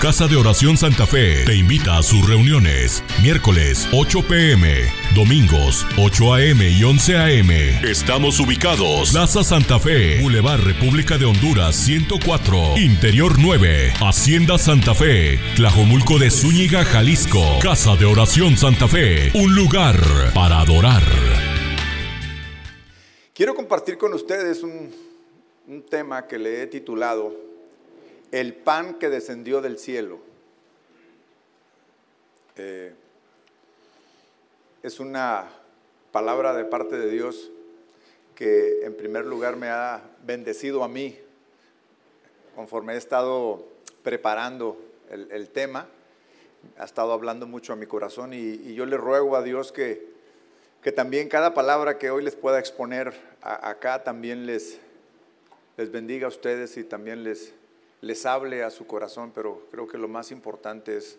Casa de Oración Santa Fe te invita a sus reuniones. Miércoles 8 p.m, domingos 8 a.m. y 11 a.m. Estamos ubicados: Plaza Santa Fe, Boulevard República de Honduras 104, Interior 9, Hacienda Santa Fe, Tlajomulco de Zúñiga, Jalisco. Casa de Oración Santa Fe, un lugar para adorar. Quiero compartir con ustedes un tema que le he titulado El pan que descendió del cielo. Es una palabra de parte de Dios que en primer lugar me ha bendecido a mí conforme he estado preparando el tema. Ha estado hablando mucho a mi corazón y yo le ruego a Dios que también cada palabra que hoy les pueda exponer acá también les bendiga a ustedes y también les hable a su corazón. Pero creo que lo más importante es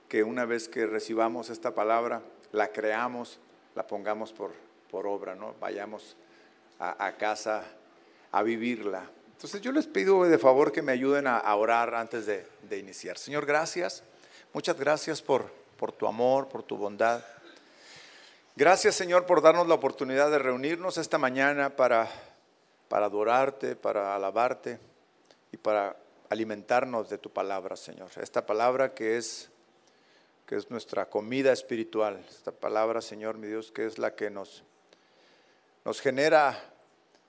que una vez que recibamos esta palabra, la creamos, la pongamos por obra, ¿no? Vayamos a casa a vivirla. Entonces yo les pido de favor que me ayuden a orar antes de iniciar. Señor, gracias, muchas gracias por tu amor, por tu bondad. Gracias, Señor, por darnos la oportunidad de reunirnos esta mañana para adorarte, para alabarte y para alimentarnos de tu palabra, Señor. Esta palabra que es nuestra comida espiritual. Esta palabra, Señor, mi Dios, que es la que nos genera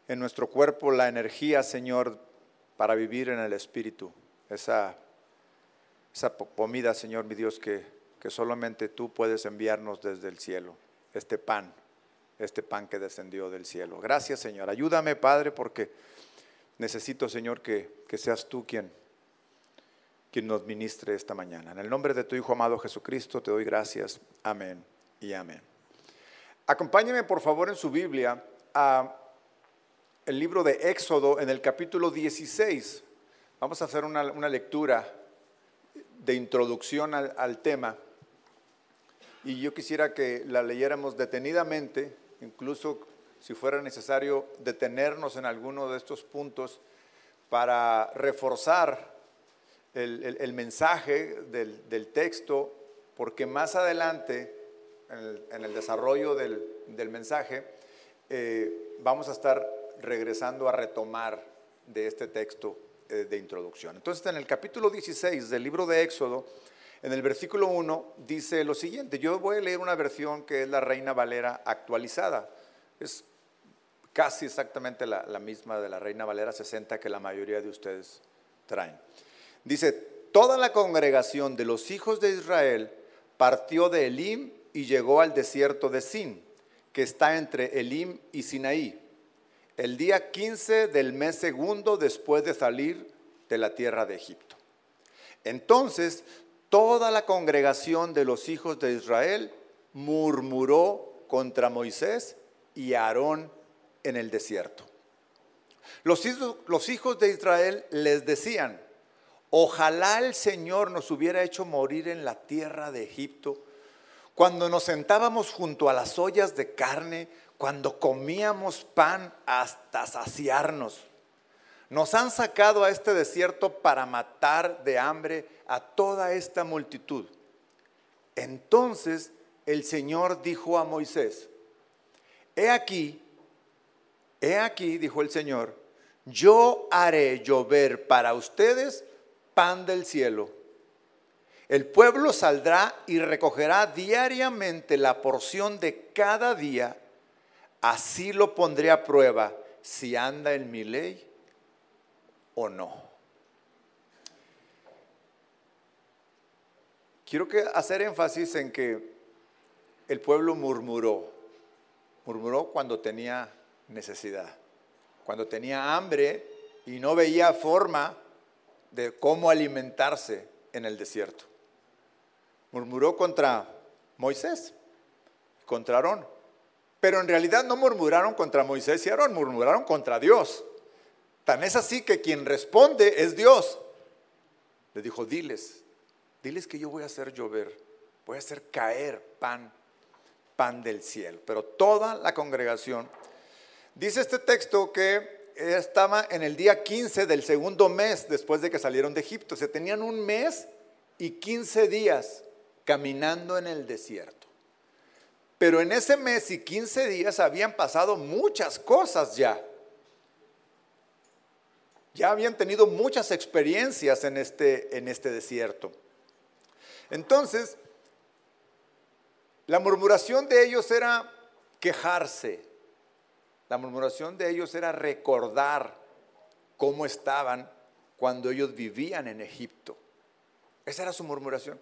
en nuestro cuerpo la energía, Señor, para vivir en el Espíritu. Esa comida, Señor, mi Dios, que solamente tú puedes enviarnos desde el cielo. Este pan que descendió del cielo. Gracias, Señor. Ayúdame, Padre, porque necesito, Señor, que seas tú quien nos ministre esta mañana. En el nombre de tu Hijo amado Jesucristo te doy gracias. Amén y amén. Acompáñenme, por favor, en su Biblia a el libro de Éxodo, en el capítulo 16. Vamos a hacer una lectura de introducción al tema. Y yo quisiera que la leyéramos detenidamente, incluso si fuera necesario detenernos en alguno de estos puntos para reforzar el mensaje del texto, porque más adelante, en el desarrollo del mensaje, vamos a estar regresando a retomar de este texto de introducción. Entonces, en el capítulo 16 del libro de Éxodo, en el versículo 1 dice lo siguiente. Yo voy a leer una versión que es la Reina Valera actualizada. Es casi exactamente la misma de la Reina Valera 60 que la mayoría de ustedes traen. Dice: toda la congregación de los hijos de Israel partió de Elim y llegó al desierto de Sin, que está entre Elim y Sinaí, el día 15 del mes segundo después de salir de la tierra de Egipto. Entonces toda la congregación de los hijos de Israel murmuró contra Moisés y Aarón en el desierto. Los hijos de Israel les decían: ojalá el Señor nos hubiera hecho morir en la tierra de Egipto, cuando nos sentábamos junto a las ollas de carne, cuando comíamos pan hasta saciarnos. Nos han sacado a este desierto para matar de hambre a toda esta multitud. Entonces el Señor dijo a Moisés: He aquí, dijo el Señor, yo haré llover para ustedes pan del cielo. El pueblo saldrá y recogerá diariamente la porción de cada día. Así lo pondré a prueba si anda en mi ley o no. Quiero hacer énfasis en que el pueblo murmuró cuando tenía necesidad, cuando tenía hambre y no veía forma de cómo alimentarse en el desierto. Murmuró contra Moisés, contra Aarón, pero en realidad no murmuraron contra Moisés y Aarón, murmuraron contra Dios. Tan es así que quien responde es Dios. Le dijo: diles que yo voy a hacer llover, voy a hacer caer pan del cielo. Pero toda la congregación, dice este texto que estaba en el día 15 del segundo mes después de que salieron de Egipto. O sea, tenían un mes y 15 días caminando en el desierto. Pero en ese mes y 15 días habían pasado muchas cosas ya. Ya habían tenido muchas experiencias en este desierto. Entonces, la murmuración de ellos era quejarse. La murmuración de ellos era recordar cómo estaban cuando ellos vivían en Egipto. Esa era su murmuración.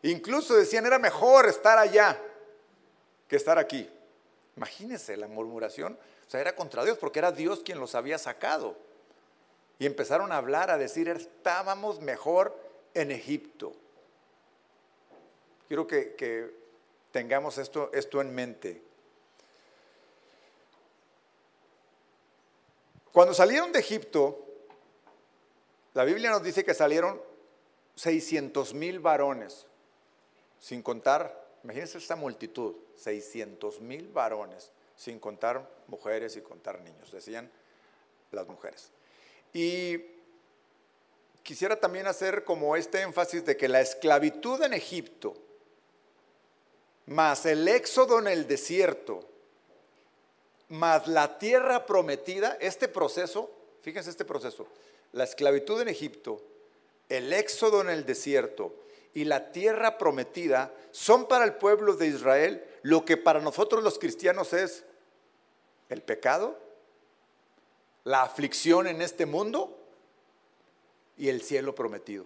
Incluso decían, era mejor estar allá que estar aquí. Imagínense la murmuración. O sea, era contra Dios porque era Dios quien los había sacado. Y empezaron a hablar, a decir, estábamos mejor en Egipto. Quiero que tengamos esto en mente. Cuando salieron de Egipto, la Biblia nos dice que salieron 600,000 varones, sin contar, imagínense esta multitud, 600,000 varones, sin contar mujeres y contar niños, decían las mujeres. Y quisiera también hacer como este énfasis de que la esclavitud en Egipto, más el éxodo en el desierto, más la tierra prometida, este proceso, fíjense este proceso, la esclavitud en Egipto, el éxodo en el desierto y la tierra prometida son para el pueblo de Israel lo que para nosotros los cristianos es el pecado, la aflicción en este mundo y el cielo prometido.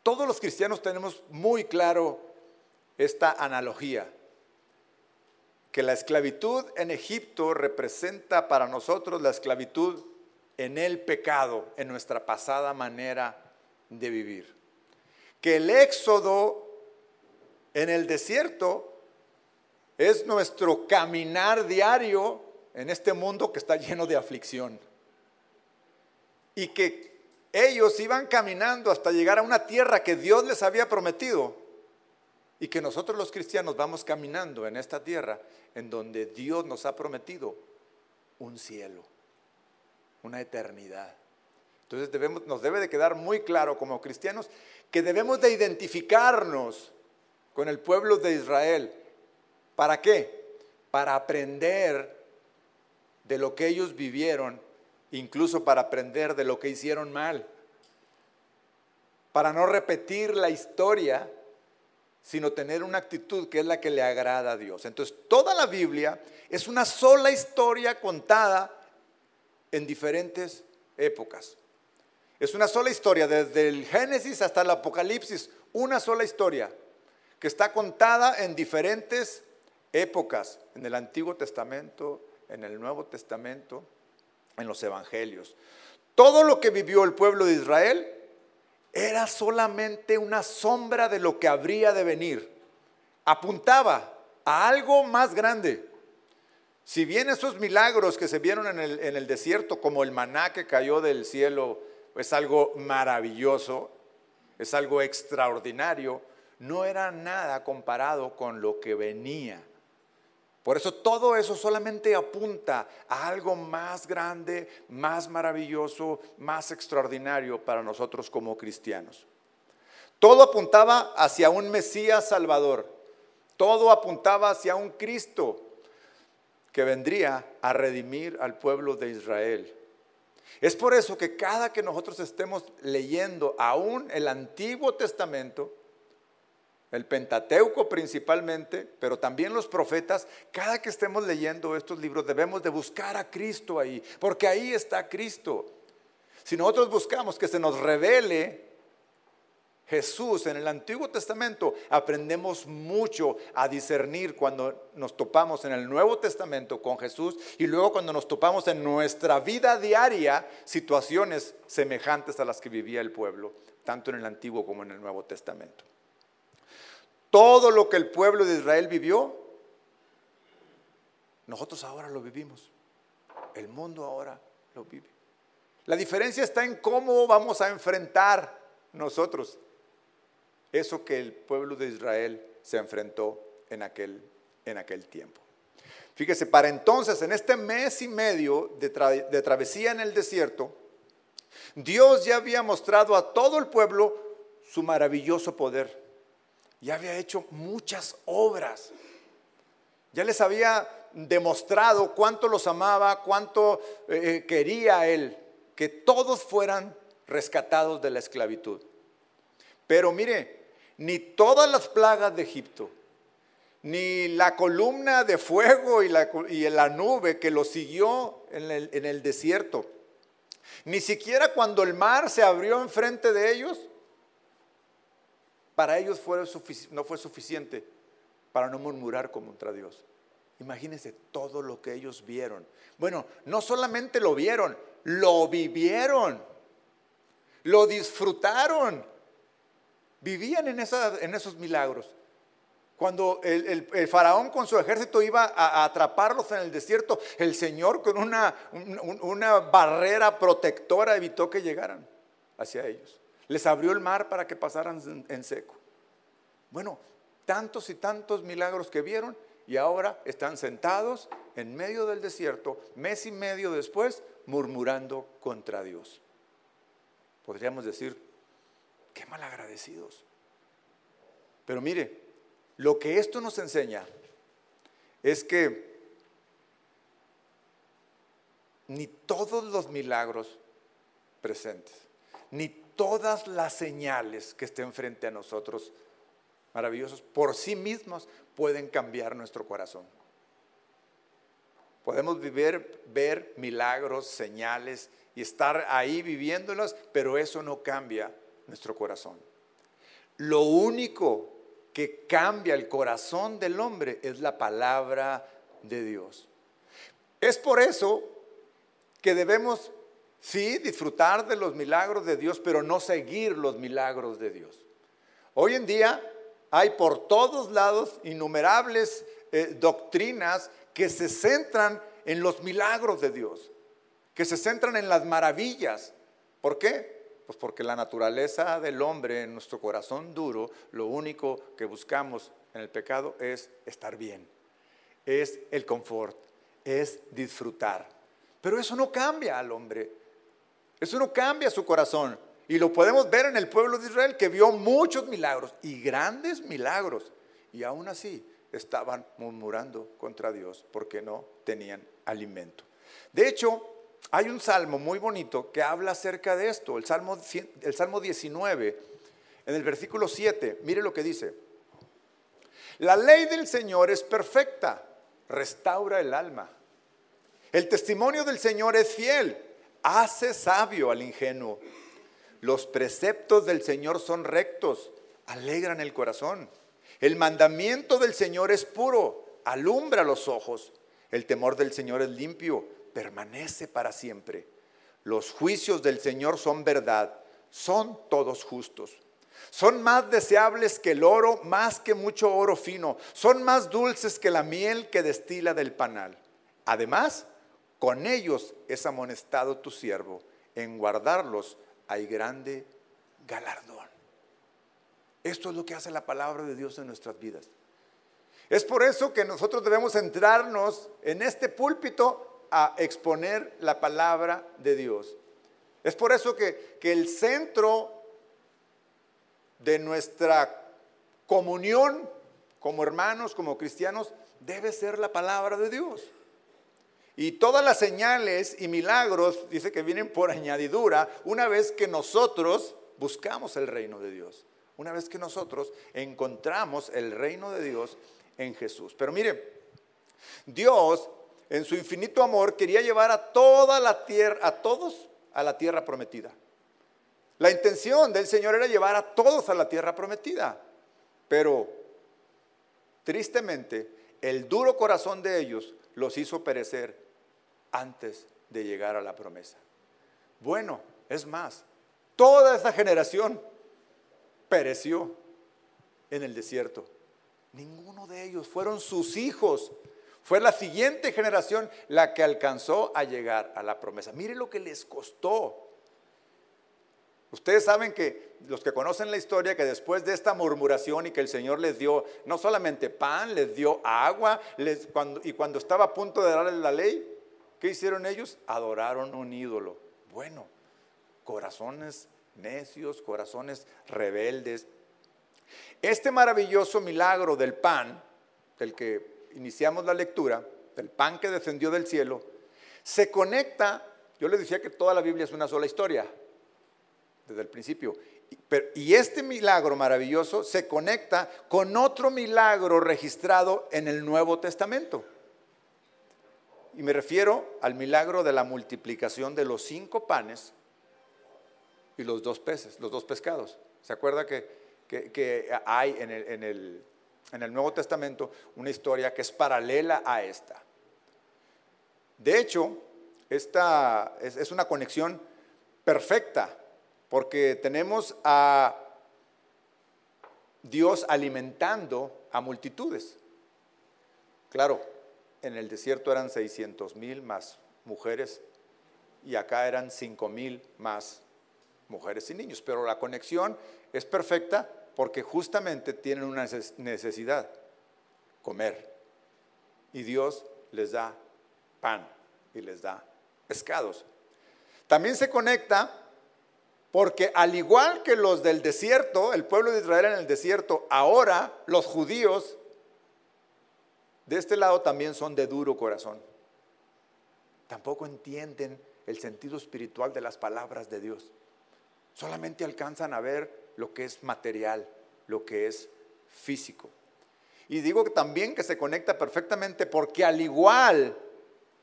Todos los cristianos tenemos muy claro esta analogía, que la esclavitud en Egipto representa para nosotros la esclavitud en el pecado, en nuestra pasada manera de vivir. Que el éxodo en el desierto es nuestro caminar diario en este mundo que está lleno de aflicción. Y que ellos iban caminando hasta llegar a una tierra que Dios les había prometido. Y que nosotros los cristianos vamos caminando en esta tierra en donde Dios nos ha prometido un cielo, una eternidad. Entonces nos debe de quedar muy claro como cristianos que debemos de identificarnos con el pueblo de Israel. ¿Para qué? Para aprender de lo que ellos vivieron, incluso para aprender de lo que hicieron mal. Para no repetir la historia, sino tener una actitud que es la que le agrada a Dios. Entonces, toda la Biblia es una sola historia contada en diferentes épocas. Es una sola historia, desde el Génesis hasta el Apocalipsis, una sola historia que está contada en diferentes épocas, en el Antiguo Testamento, en el Nuevo Testamento, en los Evangelios. Todo lo que vivió el pueblo de Israel era solamente una sombra de lo que habría de venir. Apuntaba a algo más grande. Si bien esos milagros que se vieron en el desierto, como el maná que cayó del cielo, es algo maravilloso, es algo extraordinario, no era nada comparado con lo que venía. Por eso todo eso solamente apunta a algo más grande, más maravilloso, más extraordinario para nosotros como cristianos. Todo apuntaba hacia un Mesías Salvador. Todo apuntaba hacia un Cristo que vendría a redimir al pueblo de Israel. Es por eso que cada que nosotros estemos leyendo aún el Antiguo Testamento, el Pentateuco principalmente, pero también los profetas, cada que estemos leyendo estos libros debemos de buscar a Cristo ahí, porque ahí está Cristo. Si nosotros buscamos que se nos revele Jesús en el Antiguo Testamento, aprendemos mucho a discernir cuando nos topamos en el Nuevo Testamento con Jesús y luego cuando nos topamos en nuestra vida diaria situaciones semejantes a las que vivía el pueblo, tanto en el Antiguo como en el Nuevo Testamento. Todo lo que el pueblo de Israel vivió, nosotros ahora lo vivimos. El mundo ahora lo vive. La diferencia está en cómo vamos a enfrentar nosotros eso que el pueblo de Israel se enfrentó en aquel tiempo. Fíjese, para entonces, en este mes y medio de travesía en el desierto, Dios ya había mostrado a todo el pueblo su maravilloso poder. Ya había hecho muchas obras. Ya les había demostrado cuánto los amaba, cuánto quería Él, que todos fueran rescatados de la esclavitud. Pero mire, ni todas las plagas de Egipto, ni la columna de fuego y la nube que los siguió en el desierto, ni siquiera cuando el mar se abrió enfrente de ellos, para ellos no fue suficiente para no murmurar contra Dios. Imagínense todo lo que ellos vieron. Bueno, no solamente lo vieron, lo vivieron, lo disfrutaron, vivían en esos milagros. Cuando el faraón con su ejército iba a atraparlos en el desierto, el Señor con una barrera protectora evitó que llegaran hacia ellos. Les abrió el mar para que pasaran en seco. Bueno, tantos y tantos milagros que vieron, y ahora están sentados en medio del desierto, mes y medio después, murmurando contra Dios. Podríamos decir, qué malagradecidos. Pero mire, lo que esto nos enseña es que ni todos los milagros presentes, ni todas las señales que estén frente a nosotros, maravillosos, por sí mismos pueden cambiar nuestro corazón. Podemos ver milagros, señales y estar ahí viviéndolas, pero eso no cambia nuestro corazón. Lo único que cambia el corazón del hombre es la palabra de Dios. Es por eso que debemos, sí, disfrutar de los milagros de Dios, pero no seguir los milagros de Dios. Hoy en día hay por todos lados innumerables doctrinas que se centran en los milagros de Dios, que se centran en las maravillas. ¿Por qué? Pues porque la naturaleza del hombre, en nuestro corazón duro, lo único que buscamos en el pecado es estar bien, es el confort, es disfrutar. Pero eso no cambia al hombre, eso no cambia su corazón. Y lo podemos ver en el pueblo de Israel, que vio muchos milagros y grandes milagros, y aún así estaban murmurando contra Dios porque no tenían alimento. De hecho, hay un salmo muy bonito que habla acerca de esto, el Salmo 19, en el versículo 7. Mire lo que dice: la ley del Señor es perfecta, restaura el alma. El testimonio del Señor es fiel, hace sabio al ingenuo. Los preceptos del Señor son rectos, alegran el corazón. El mandamiento del Señor es puro, alumbra los ojos. El temor del Señor es limpio, permanece para siempre. Los juicios del Señor son verdad, son todos justos. Son más deseables que el oro, más que mucho oro fino. Son más dulces que la miel que destila del panal. Además, con ellos es amonestado tu siervo. En guardarlos hay grande galardón. Esto es lo que hace la palabra de Dios en nuestras vidas. Es por eso que nosotros debemos centrarnos en este púlpito a exponer la palabra de Dios. Es por eso que el centro de nuestra comunión como hermanos, como cristianos, debe ser la palabra de Dios. Y todas las señales y milagros, dice que vienen por añadidura, una vez que nosotros buscamos el reino de Dios. Una vez que nosotros encontramos el reino de Dios en Jesús. Pero mire, Dios en su infinito amor quería llevar a toda la tierra, a todos a la tierra prometida. La intención del Señor era llevar a todos a la tierra prometida. Pero tristemente, el duro corazón de ellos los hizo perecer antes de llegar a la promesa. Bueno, es más, toda esa generación pereció en el desierto. Ninguno de ellos, fueron sus hijos. Fue la siguiente generación la que alcanzó a llegar a la promesa. Mire lo que les costó. Ustedes saben que los que conocen la historia, que después de esta murmuración y que el Señor les dio no solamente pan, les dio agua, y cuando estaba a punto de darles la ley, ¿qué hicieron ellos? Adoraron un ídolo. Bueno, corazones necios, corazones rebeldes. Este maravilloso milagro del pan, del que iniciamos la lectura, del pan que descendió del cielo, se conecta. Yo les decía que toda la Biblia es una sola historia, desde el principio. Y este milagro maravilloso se conecta con otro milagro registrado en el Nuevo Testamento. Y me refiero al milagro de la multiplicación de los 5 panes y los 2 peces, los 2 pescados. ¿Se acuerda que hay en el Nuevo Testamento una historia que es paralela a esta? De hecho, esta es una conexión perfecta, porque tenemos a Dios alimentando a multitudes. Claro, en el desierto eran 600,000 más mujeres y acá eran 5,000 más mujeres y niños. Pero la conexión es perfecta porque justamente tienen una necesidad: comer. Y Dios les da pan y les da pescados. También se conecta porque al igual que los del desierto, el pueblo de Israel en el desierto, ahora los judíos de este lado también son de duro corazón. Tampoco entienden el sentido espiritual de las palabras de Dios. Solamente alcanzan a ver lo que es material, lo que es físico. Y digo que también que se conecta perfectamente porque al igual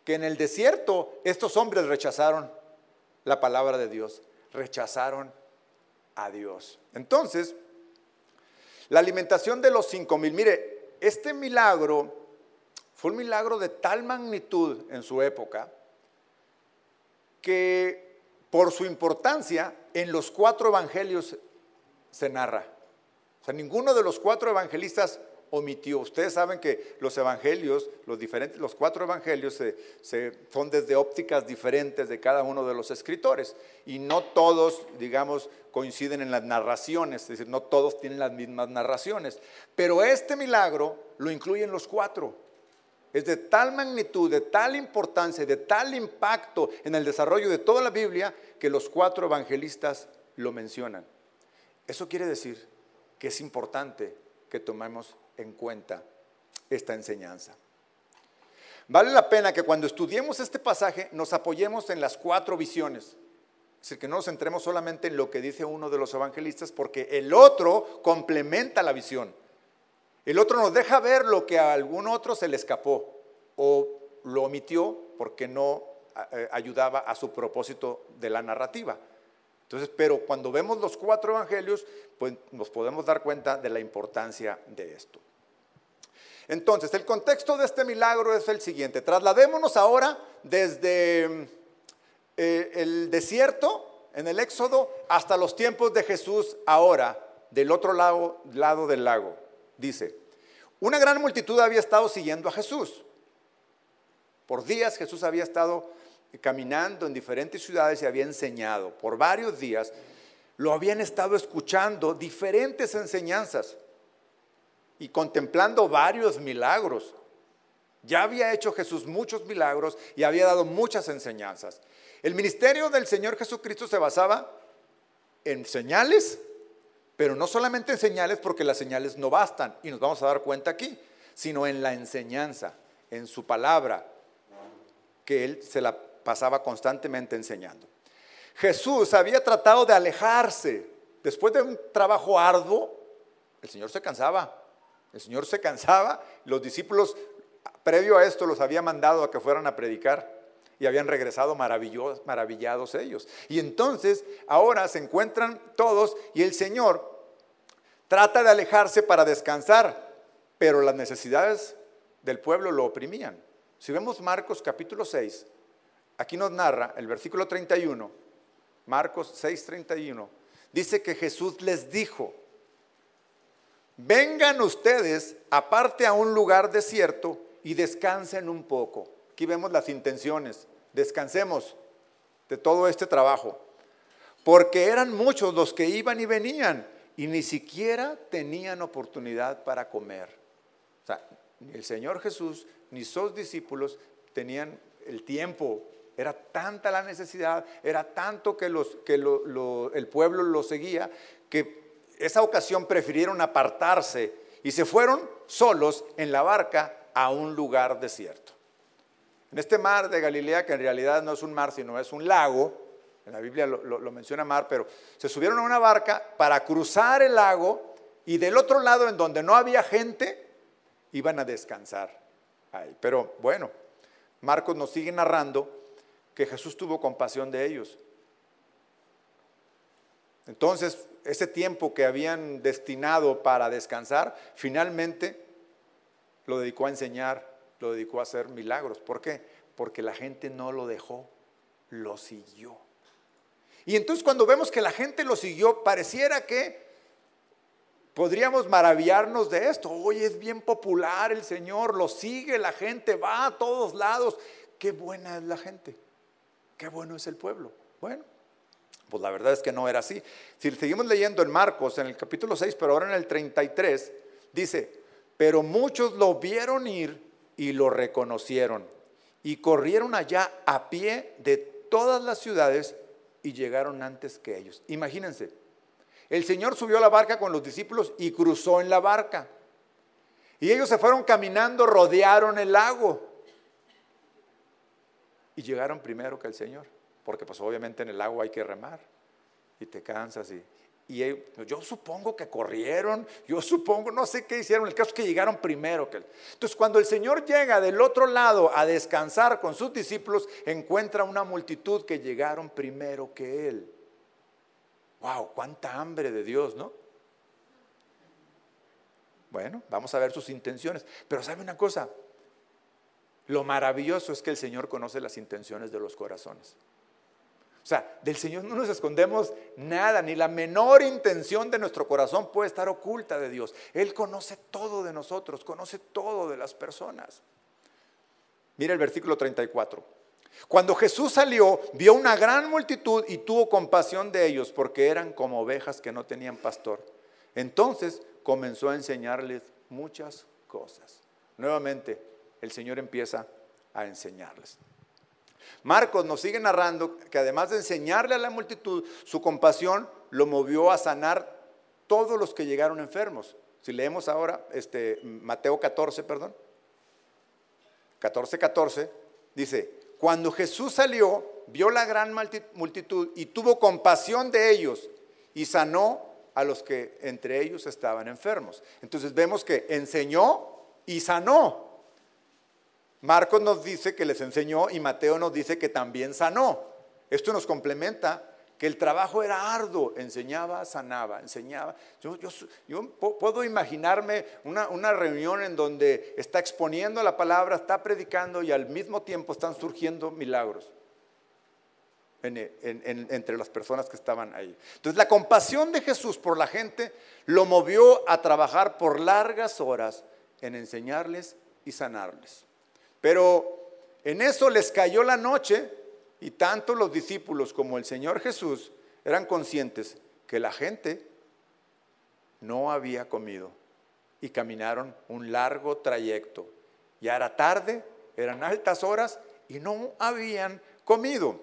que en el desierto, estos hombres rechazaron la palabra de Dios, rechazaron a Dios. Entonces, la alimentación de los 5,000, mire, este milagro fue un milagro de tal magnitud en su época que por su importancia en los 4 evangelios se narra. O sea, ninguno de los 4 evangelistas omitió. Ustedes saben que los evangelios, los 4 evangelios son desde ópticas diferentes de cada uno de los escritores, y no todos, digamos, coinciden en las narraciones, es decir, no todos tienen las mismas narraciones, pero este milagro lo incluyen los 4. Es de tal magnitud, de tal importancia, de tal impacto en el desarrollo de toda la Biblia que los 4 evangelistas lo mencionan. Eso quiere decir que es importante que tomemos en cuenta esta enseñanza. Vale la pena que cuando estudiemos este pasaje nos apoyemos en las 4 visiones. Es decir, que no nos centremos solamente en lo que dice uno de los evangelistas, porque el otro complementa la visión. El otro nos deja ver lo que a algún otro se le escapó o lo omitió porque no ayudaba a su propósito de la narrativa. Entonces, pero cuando vemos los 4 evangelios, pues nos podemos dar cuenta de la importancia de esto. Entonces, el contexto de este milagro es el siguiente. Trasladémonos ahora desde el desierto, en el Éxodo, hasta los tiempos de Jesús ahora, del otro lado del lago. Dice, una gran multitud había estado siguiendo a Jesús. Por días Jesús había estado caminando en diferentes ciudades y había enseñado. Por varios días lo habían estado escuchando diferentes enseñanzas y contemplando varios milagros. Ya había hecho Jesús muchos milagros y había dado muchas enseñanzas. El ministerio del Señor Jesucristo se basaba en señales, pero no solamente en señales, porque las señales no bastan, y nos vamos a dar cuenta aquí, sino en la enseñanza, en su palabra, que él se la pasaba constantemente enseñando. Jesús había tratado de alejarse. Después de un trabajo arduo, el Señor se cansaba. Los discípulos, previo a esto, los había mandado a que fueran a predicar y habían regresado maravillados ellos. Y entonces, ahora se encuentran todos y el Señor trata de alejarse para descansar, pero las necesidades del pueblo lo oprimían. Si vemos Marcos capítulo 6, aquí nos narra el versículo 31, Marcos 6:31, dice que Jesús les dijo: vengan ustedes aparte a un lugar desierto y descansen un poco. Aquí vemos las intenciones: descansemos de todo este trabajo, porque eran muchos los que iban y venían y ni siquiera tenían oportunidad para comer. O sea, ni el Señor Jesús ni sus discípulos tenían el tiempo, Era tanta la necesidad, era tanto que el pueblo lo seguía, que esa ocasión prefirieron apartarse y se fueron solos en la barca a un lugar desierto. En este mar de Galilea, que en realidad no es un mar, sino es un lago, en la Biblia lo menciona mar, pero se subieron a una barca para cruzar el lago y del otro lado, en donde no había gente, iban a descansar ahí. Pero bueno, Marcos nos sigue narrando que Jesús tuvo compasión de ellos. Entonces, ese tiempo que habían destinado para descansar, finalmente lo dedicó a enseñar, lo dedicó a hacer milagros. ¿Por qué? Porque la gente no lo dejó, lo siguió. Y entonces cuando vemos que la gente lo siguió, pareciera que podríamos maravillarnos de esto. Oye, es bien popular el Señor, lo sigue la gente, va a todos lados. Qué buena es la gente, qué bueno es el pueblo. Bueno, pues la verdad es que no era así. Si seguimos leyendo en Marcos, en el capítulo 6, pero ahora en el 33, dice: pero muchos lo vieron ir y lo reconocieron y corrieron allá a pie de todas las ciudades y llegaron antes que ellos. Imagínense, el Señor subió a la barca con los discípulos y cruzó en la barca. Y ellos se fueron caminando, rodearon el lago y llegaron primero que el Señor. Porque pues obviamente en el lago hay que remar y te cansas y yo supongo que corrieron, yo supongo, no sé qué hicieron, el caso es que llegaron primero que él. Entonces cuando el Señor llega del otro lado a descansar con sus discípulos, encuentra una multitud que llegaron primero que él. Wow, cuánta hambre de Dios, ¿no? Bueno, vamos a ver sus intenciones, pero ¿sabe una cosa? Lo maravilloso es que el Señor conoce las intenciones de los corazones. O sea, del Señor no nos escondemos nada, ni la menor intención de nuestro corazón puede estar oculta de Dios. Él conoce todo de nosotros, conoce todo de las personas. Mira el versículo 34. Cuando Jesús salió, vio una gran multitud y tuvo compasión de ellos, porque eran como ovejas que no tenían pastor. Entonces comenzó a enseñarles muchas cosas. Nuevamente, el Señor empieza a enseñarles. Marcos nos sigue narrando que además de enseñarle a la multitud, su compasión lo movió a sanar todos los que llegaron enfermos. Si leemos ahora Mateo 14, 14, dice: cuando Jesús salió, vio la gran multitud y tuvo compasión de ellos y sanó a los que entre ellos estaban enfermos. Entonces vemos que enseñó y sanó. Marcos nos dice que les enseñó y Mateo nos dice que también sanó. Esto nos complementa que el trabajo era arduo, enseñaba, sanaba, enseñaba. Yo puedo imaginarme una reunión en donde está exponiendo la palabra, está predicando y al mismo tiempo están surgiendo milagros entre las personas que estaban ahí. Entonces la compasión de Jesús por la gente lo movió a trabajar por largas horas en enseñarles y sanarles. Pero en eso les cayó la noche y tanto los discípulos como el Señor Jesús eran conscientes que la gente no había comido y caminaron un largo trayecto. Ya era tarde, eran altas horas y no habían comido.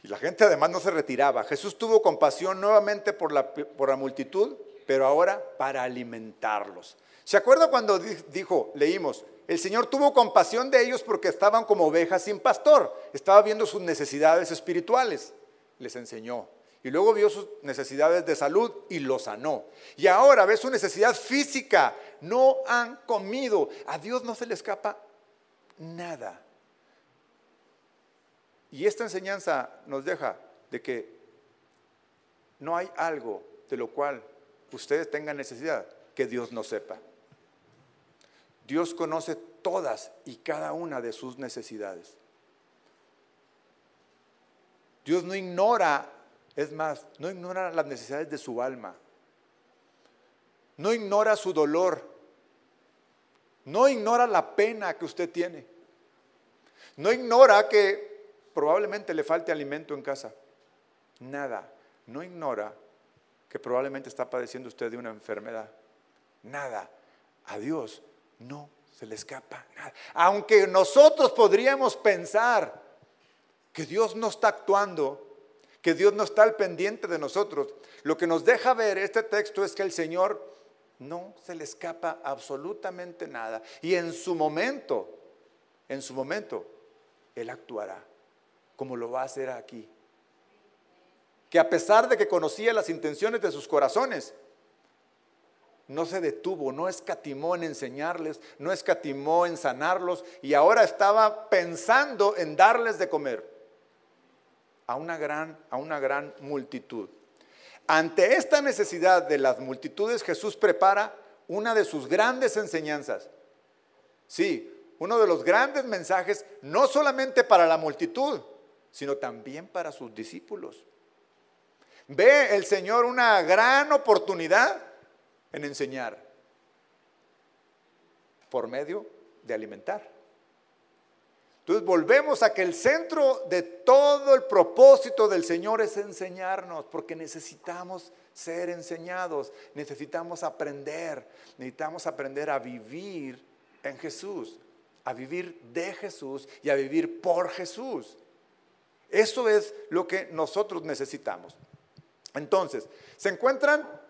Y la gente además no se retiraba. Jesús tuvo compasión nuevamente por la multitud, pero ahora para alimentarlos. ¿Se acuerda cuando leímos? El Señor tuvo compasión de ellos porque estaban como ovejas sin pastor. Estaba viendo sus necesidades espirituales. Les enseñó. Y luego vio sus necesidades de salud y los sanó. Y ahora ve su necesidad física. No han comido. A Dios no se le escapa nada. Y esta enseñanza nos deja de que no hay algo de lo cual ustedes tengan necesidad que Dios no sepa. Dios conoce todas y cada una de sus necesidades. Dios no ignora, es más, no ignora las necesidades de su alma. No ignora su dolor. No ignora la pena que usted tiene. No ignora que probablemente le falte alimento en casa. Nada. No ignora que probablemente está padeciendo usted de una enfermedad. Nada. A Dios no se le escapa nada. Aunque nosotros podríamos pensar que Dios no está actuando, que Dios no está al pendiente de nosotros, lo que nos deja ver este texto es que el Señor no se le escapa absolutamente nada. Y en su momento, Él actuará, como lo va a hacer aquí. Que a pesar de que conocía las intenciones de sus corazones, no se detuvo, no escatimó en enseñarles, no escatimó en sanarlos, y ahora estaba pensando en darles de comer a una gran multitud. Ante esta necesidad de las multitudes, Jesús prepara una de sus grandes enseñanzas. Sí, uno de los grandes mensajes, no solamente para la multitud, sino también para sus discípulos. Ve el Señor una gran oportunidad en enseñar por medio de alimentar. Entonces volvemos a que el centro de todo el propósito del Señor es enseñarnos, porque necesitamos ser enseñados, necesitamos aprender a vivir en Jesús, a vivir de Jesús y a vivir por Jesús. Eso es lo que nosotros necesitamos. Entonces, se encuentran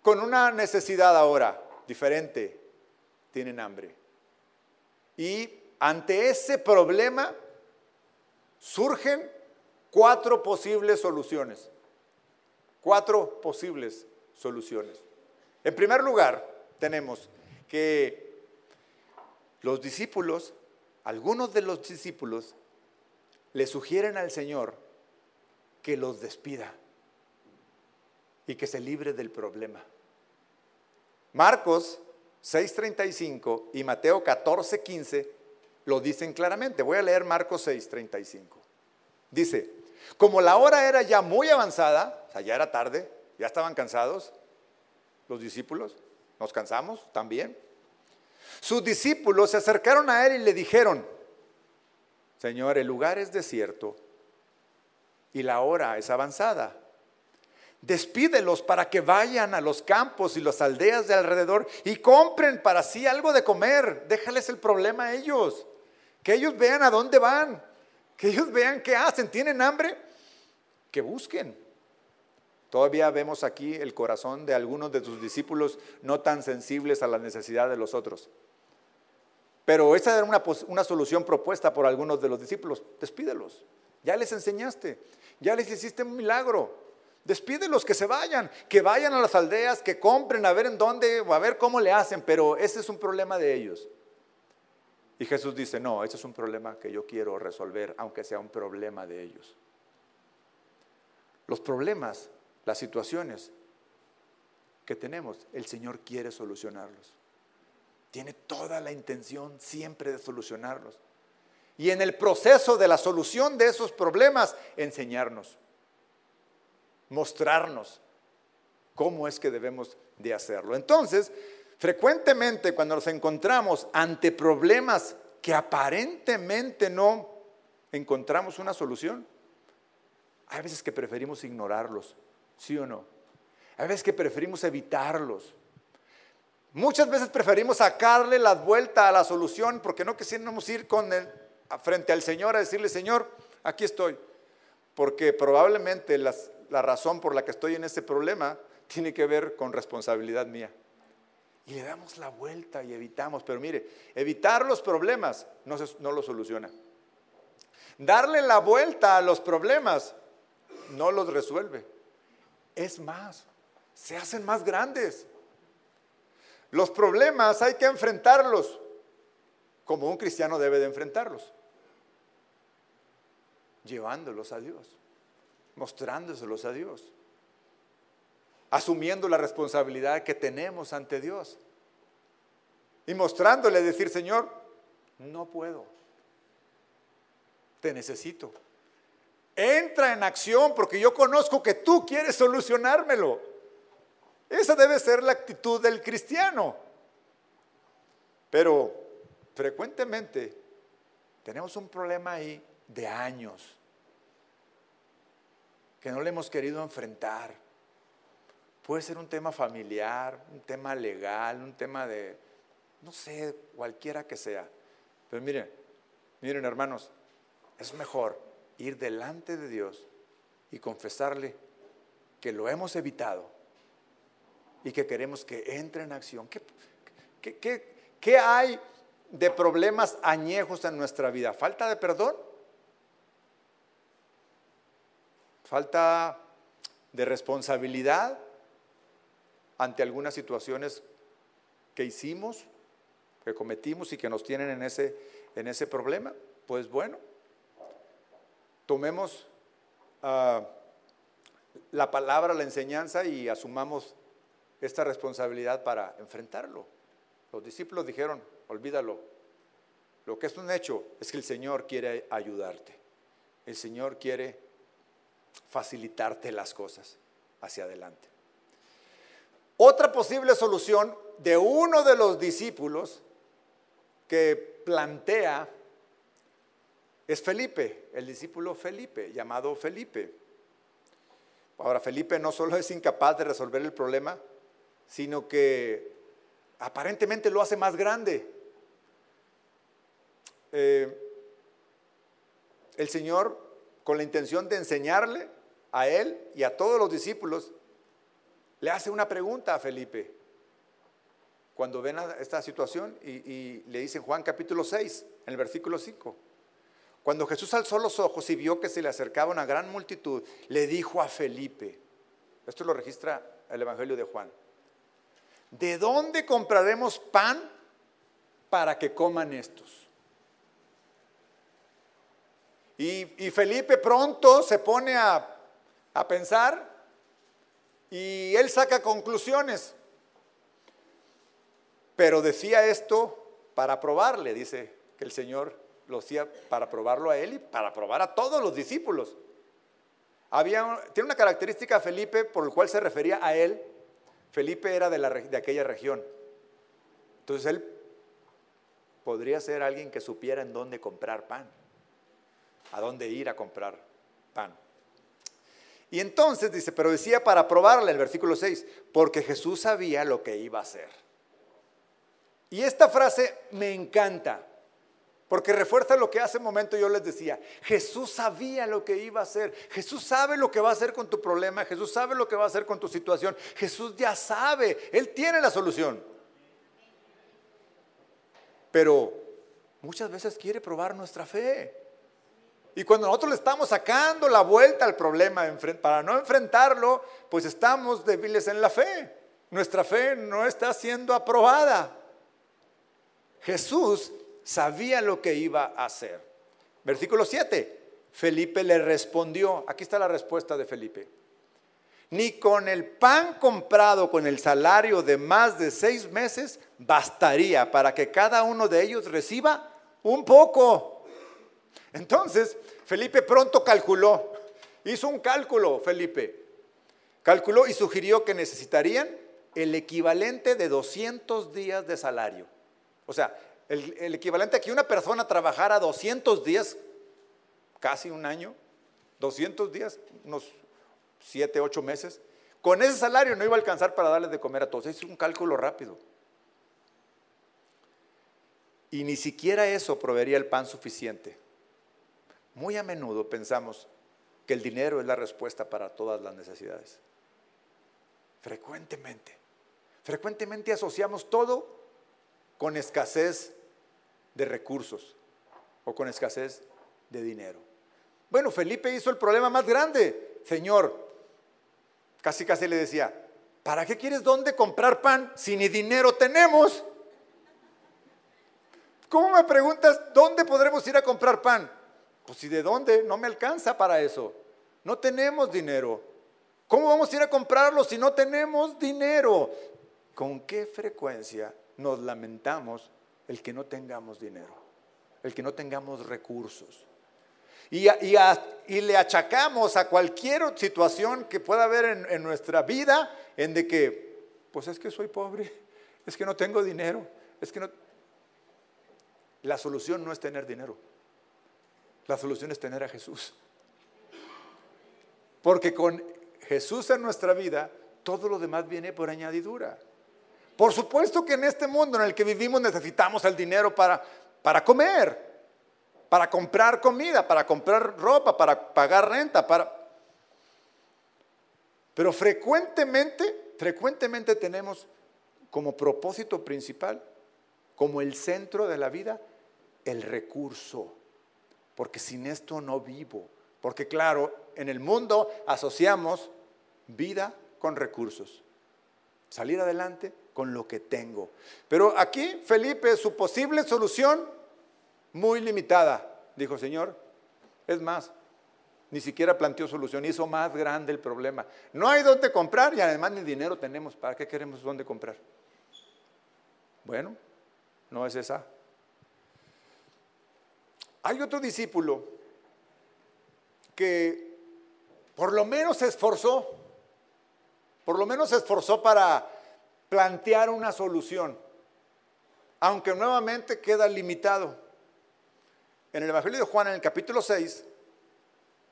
con una necesidad ahora diferente, tienen hambre. Y ante ese problema surgen 4 posibles soluciones. 4 posibles soluciones. En primer lugar, tenemos que los discípulos, algunos de los discípulos, le sugieren al Señor que los despida y que se libre del problema. Marcos 6:35 y Mateo 14:15 lo dicen claramente. Voy a leer Marcos 6:35. Dice, como la hora era ya muy avanzada, o sea, ya era tarde, ya estaban cansados los discípulos, nos cansamos también. Sus discípulos se acercaron a él y le dijeron, Señor, el lugar es desierto y la hora es avanzada. Despídelos para que vayan a los campos y las aldeas de alrededor y compren para sí algo de comer. Déjales el problema a ellos. Que ellos vean a dónde van. Que ellos vean qué hacen. ¿Tienen hambre? Que busquen. Todavía vemos aquí el corazón de algunos de sus discípulos no tan sensibles a la necesidad de los otros. Pero esa era una solución propuesta por algunos de los discípulos. Despídelos. Ya les enseñaste. Ya les hiciste un milagro. Despídelos, que se vayan, que vayan a las aldeas, que compren, a ver en dónde, o a ver cómo le hacen, pero ese es un problema de ellos. Y Jesús dice, no, ese es un problema que yo quiero resolver, aunque sea un problema de ellos. Los problemas, las situaciones que tenemos, el Señor quiere solucionarlos. Tiene toda la intención siempre de solucionarlos. Y en el proceso de la solución de esos problemas, enseñarnos. Mostrarnos cómo es que debemos de hacerlo. Entonces, frecuentemente cuando nos encontramos ante problemas que aparentemente no encontramos una solución, hay veces que preferimos ignorarlos, ¿sí o no? Hay veces que preferimos evitarlos. Muchas veces preferimos sacarle la vuelta a la solución porque no quisiéramos ir frente al Señor a decirle, Señor, aquí estoy. Porque probablemente la razón por la que estoy en ese problema tiene que ver con responsabilidad mía. Y le damos la vuelta y evitamos. Pero mire, evitar los problemas no los soluciona. Darle la vuelta a los problemas no los resuelve. Es más, se hacen más grandes. Los problemas hay que enfrentarlos como un cristiano debe de enfrentarlos. Llevándolos a Dios, mostrándoselos a Dios, asumiendo la responsabilidad que tenemos ante Dios y mostrándole, decir, Señor, no puedo, te necesito. Entra en acción porque yo conozco que tú quieres solucionármelo. Esa debe ser la actitud del cristiano. Pero frecuentemente tenemos un problema ahí de años que no le hemos querido enfrentar. Puede ser un tema familiar, un tema legal, un tema de no sé, cualquiera que sea. Pero miren hermanos, es mejor ir delante de Dios y confesarle que lo hemos evitado y que queremos que entre en acción. ¿Qué hay de problemas añejos en nuestra vida? ¿Falta de perdón? ¿Falta de responsabilidad ante algunas situaciones que hicimos, que cometimos y que nos tienen en ese problema? Pues bueno, tomemos la palabra, la enseñanza y asumamos esta responsabilidad para enfrentarlo. Los discípulos dijeron, olvídalo. Lo que es un hecho es que el Señor quiere ayudarte. El Señor quiere facilitarte las cosas hacia adelante. Otra posible solución de uno de los discípulos que plantea es Felipe, el discípulo Felipe, llamado Felipe. Ahora, Felipe no solo es incapaz de resolver el problema, sino que aparentemente lo hace más grande. El Señor, con la intención de enseñarle a él y a todos los discípulos, le hace una pregunta a Felipe. Cuando ven esta situación y le dice en Juan capítulo 6, en el versículo 5. Cuando Jesús alzó los ojos y vio que se le acercaba una gran multitud, le dijo a Felipe, esto lo registra el Evangelio de Juan, ¿de dónde compraremos pan para que coman estos? Y Felipe pronto se pone a pensar y él saca conclusiones. Pero decía esto para probarle, dice que el Señor lo hacía para probarlo a él y para probar a todos los discípulos. Tiene una característica Felipe por el cual se refería a él. Felipe era de aquella región. Entonces él podría ser alguien que supiera en dónde comprar pan, a dónde ir a comprar pan. Y entonces dice, pero decía para probarle, el versículo 6, porque Jesús sabía lo que iba a hacer. Y esta frase me encanta, porque refuerza lo que hace un momento yo les decía. Jesús sabía lo que iba a hacer. Jesús sabe lo que va a hacer con tu problema. Jesús sabe lo que va a hacer con tu situación. Jesús ya sabe, Él tiene la solución. Pero muchas veces quiere probar nuestra fe. Y cuando nosotros le estamos sacando la vuelta al problema para no enfrentarlo, pues estamos débiles en la fe. Nuestra fe no está siendo aprobada. Jesús sabía lo que iba a hacer. Versículo 7. Felipe le respondió. Aquí está la respuesta de Felipe. Ni con el pan comprado con el salario de más de 6 meses bastaría para que cada uno de ellos reciba un poco. Entonces, Felipe pronto calculó. Hizo un cálculo, Felipe. Calculó y sugirió que necesitarían el equivalente de 200 días de salario. O sea, el equivalente a que una persona trabajara 200 días, casi un año, 200 días, unos 7, 8 meses, con ese salario no iba a alcanzar para darles de comer a todos. Es un cálculo rápido. Y ni siquiera eso proveería el pan suficiente. Muy a menudo pensamos que el dinero es la respuesta para todas las necesidades. Frecuentemente asociamos todo con escasez de recursos o con escasez de dinero. Bueno, Felipe hizo el problema más grande. Señor, casi le decía, ¿para qué quieres dónde comprar pan si ni dinero tenemos? ¿Cómo me preguntas dónde podremos ir a comprar pan? Pues si de dónde, no me alcanza para eso. No tenemos dinero. ¿Cómo vamos a ir a comprarlo si no tenemos dinero? ¿Con qué frecuencia nos lamentamos el que no tengamos dinero, el que no tengamos recursos? Y le achacamos a cualquier situación que pueda haber en nuestra vida, en de que, pues es que soy pobre, es que no tengo dinero, es que no. La solución no es tener dinero, la solución es tener a Jesús. Porque con Jesús en nuestra vida, todo lo demás viene por añadidura. Por supuesto que en este mundo en el que vivimos necesitamos el dinero para comer, para comprar comida, para comprar ropa, para pagar renta, pero frecuentemente tenemos como propósito principal, como el centro de la vida, el recurso. Porque sin esto no vivo. Porque claro, en el mundo asociamos vida con recursos. Salir adelante con lo que tengo. Pero aquí Felipe, su posible solución, muy limitada. Dijo, Señor, es más, ni siquiera planteó solución, hizo más grande el problema. No hay dónde comprar y además ni dinero tenemos. ¿Para qué queremos dónde comprar? Bueno, no es esa. Hay otro discípulo que por lo menos se esforzó para plantear una solución, aunque nuevamente queda limitado. En el Evangelio de Juan, en el capítulo 6,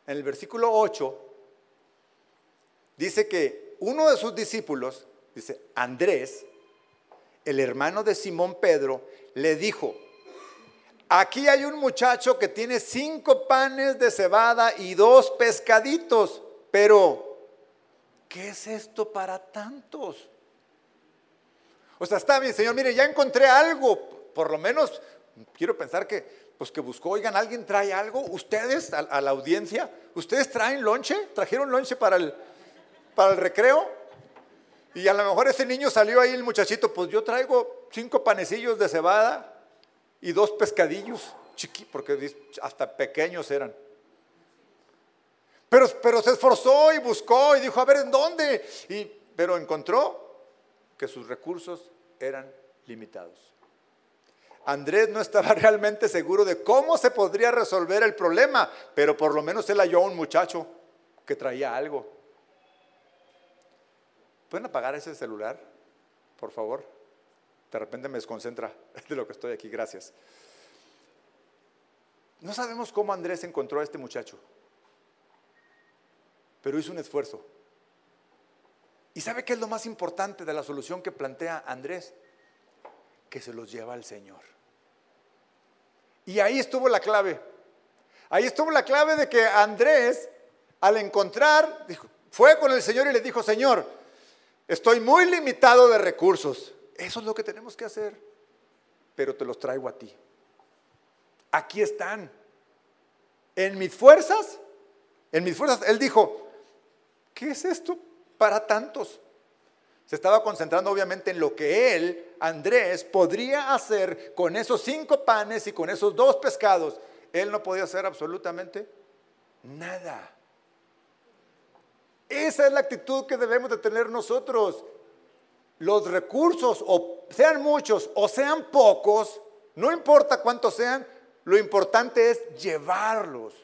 en el versículo 8, dice que uno de sus discípulos, dice Andrés, el hermano de Simón Pedro, le dijo, aquí hay un muchacho que tiene 5 panes de cebada y 2 pescaditos, pero ¿qué es esto para tantos? O sea, está bien, Señor, mire, ya encontré algo, por lo menos quiero pensar que buscó, oigan, ¿alguien trae algo? Ustedes, a la audiencia, ¿ustedes traen lonche? ¿Trajeron lonche para el recreo? Y a lo mejor ese niño salió ahí, el muchachito, pues yo traigo 5 panecillos de cebada y 2 pescadillos, porque hasta pequeños eran. Pero se esforzó y buscó y dijo, a ver, ¿en dónde? Pero encontró que sus recursos eran limitados. Andrés no estaba realmente seguro de cómo se podría resolver el problema, pero por lo menos él halló a un muchacho que traía algo. ¿Pueden apagar ese celular, por favor? De repente me desconcentra de lo que estoy aquí, gracias. No sabemos cómo Andrés encontró a este muchacho, pero hizo un esfuerzo. ¿Y sabe qué es lo más importante de la solución que plantea Andrés? Que se los lleva al Señor. Y ahí estuvo la clave. Ahí estuvo la clave de que Andrés, al encontrar, fue con el Señor y le dijo, Señor, estoy muy limitado de recursos. Eso es lo que tenemos que hacer. Pero te los traigo a ti. Aquí están. En mis fuerzas, él dijo, ¿qué es esto para tantos? Se estaba concentrando obviamente en lo que él, Andrés, podría hacer con esos 5 panes y con esos 2 pescados. Él no podía hacer absolutamente nada. Esa es la actitud que debemos de tener nosotros. Los recursos, o sean muchos o sean pocos, no importa cuántos sean, lo importante es llevarlos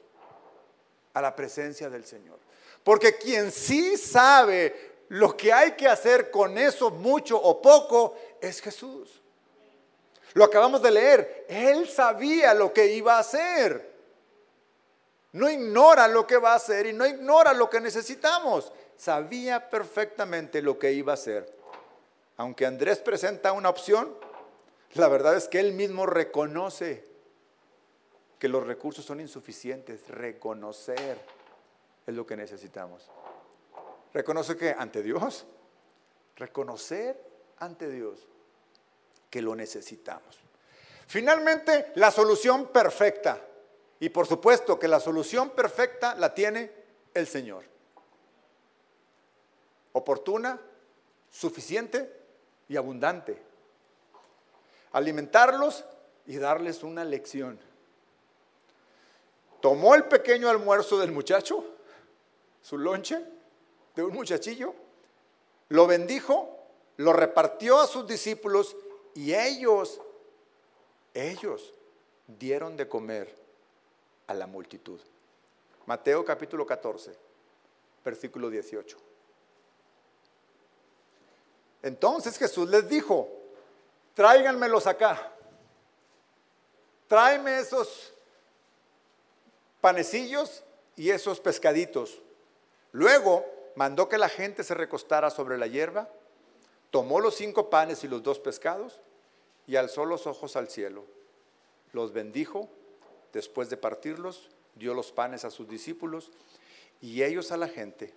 a la presencia del Señor. Porque quien sí sabe lo que hay que hacer con eso, mucho o poco, es Jesús. Lo acabamos de leer. Él sabía lo que iba a hacer. No ignora lo que va a hacer y no ignora lo que necesitamos. Sabía perfectamente lo que iba a hacer. Aunque Andrés presenta una opción, la verdad es que él mismo reconoce que los recursos son insuficientes. Reconocer es lo que necesitamos. Reconoce que ante Dios, reconocer ante Dios que lo necesitamos. Finalmente, la solución perfecta. Y por supuesto que la solución perfecta la tiene el Señor. Oportuna, suficiente y abundante. Alimentarlos y darles una lección. Tomó el pequeño almuerzo del muchacho, su lonche, de un muchachillo, lo bendijo, lo repartió a sus discípulos y ellos dieron de comer a la multitud. Mateo capítulo 14, versículo 18. Entonces Jesús les dijo, tráiganmelos acá, tráeme esos panecillos y esos pescaditos. Luego mandó que la gente se recostara sobre la hierba, tomó los 5 panes y los 2 pescados y alzó los ojos al cielo. Los bendijo, después de partirlos, dio los panes a sus discípulos y ellos a la gente.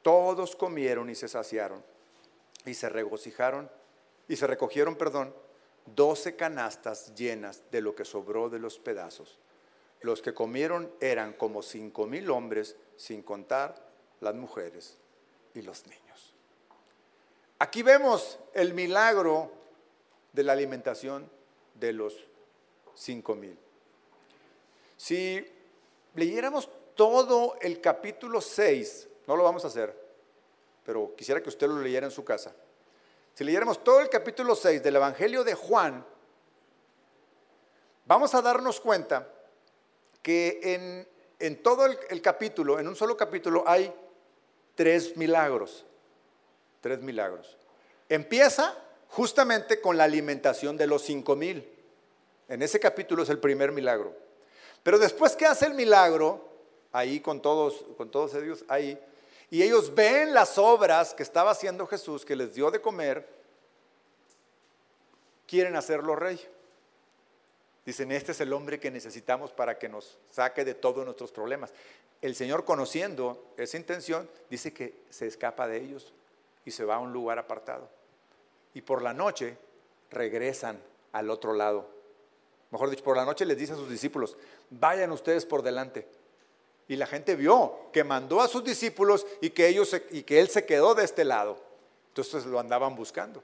Todos comieron y se saciaron y se regocijaron y se recogieron, 12 canastas llenas de lo que sobró de los pedazos. Los que comieron eran como 5,000 hombres, sin contar las mujeres y los niños. Aquí vemos el milagro de la alimentación de los 5,000. Si leyéramos todo el capítulo 6, no lo vamos a hacer, pero quisiera que usted lo leyera en su casa. Si leyéramos todo el capítulo 6 del Evangelio de Juan, vamos a darnos cuenta que en todo el capítulo, en un solo capítulo, hay 3 milagros. 3 milagros. Empieza justamente con la alimentación de los 5,000. En ese capítulo es el primer milagro. Pero después que hace el milagro, ahí con todos ellos ahí, y ellos ven las obras que estaba haciendo Jesús, que les dio de comer, quieren hacerlo rey. Dicen, este es el hombre que necesitamos para que nos saque de todos nuestros problemas. El Señor, conociendo esa intención, dice que se escapa de ellos y se va a un lugar apartado. Y por la noche regresan al otro lado. Mejor dicho, por la noche les dice a sus discípulos, vayan ustedes por delante. Y la gente vio que mandó a sus discípulos y que él se quedó de este lado. Entonces lo andaban buscando.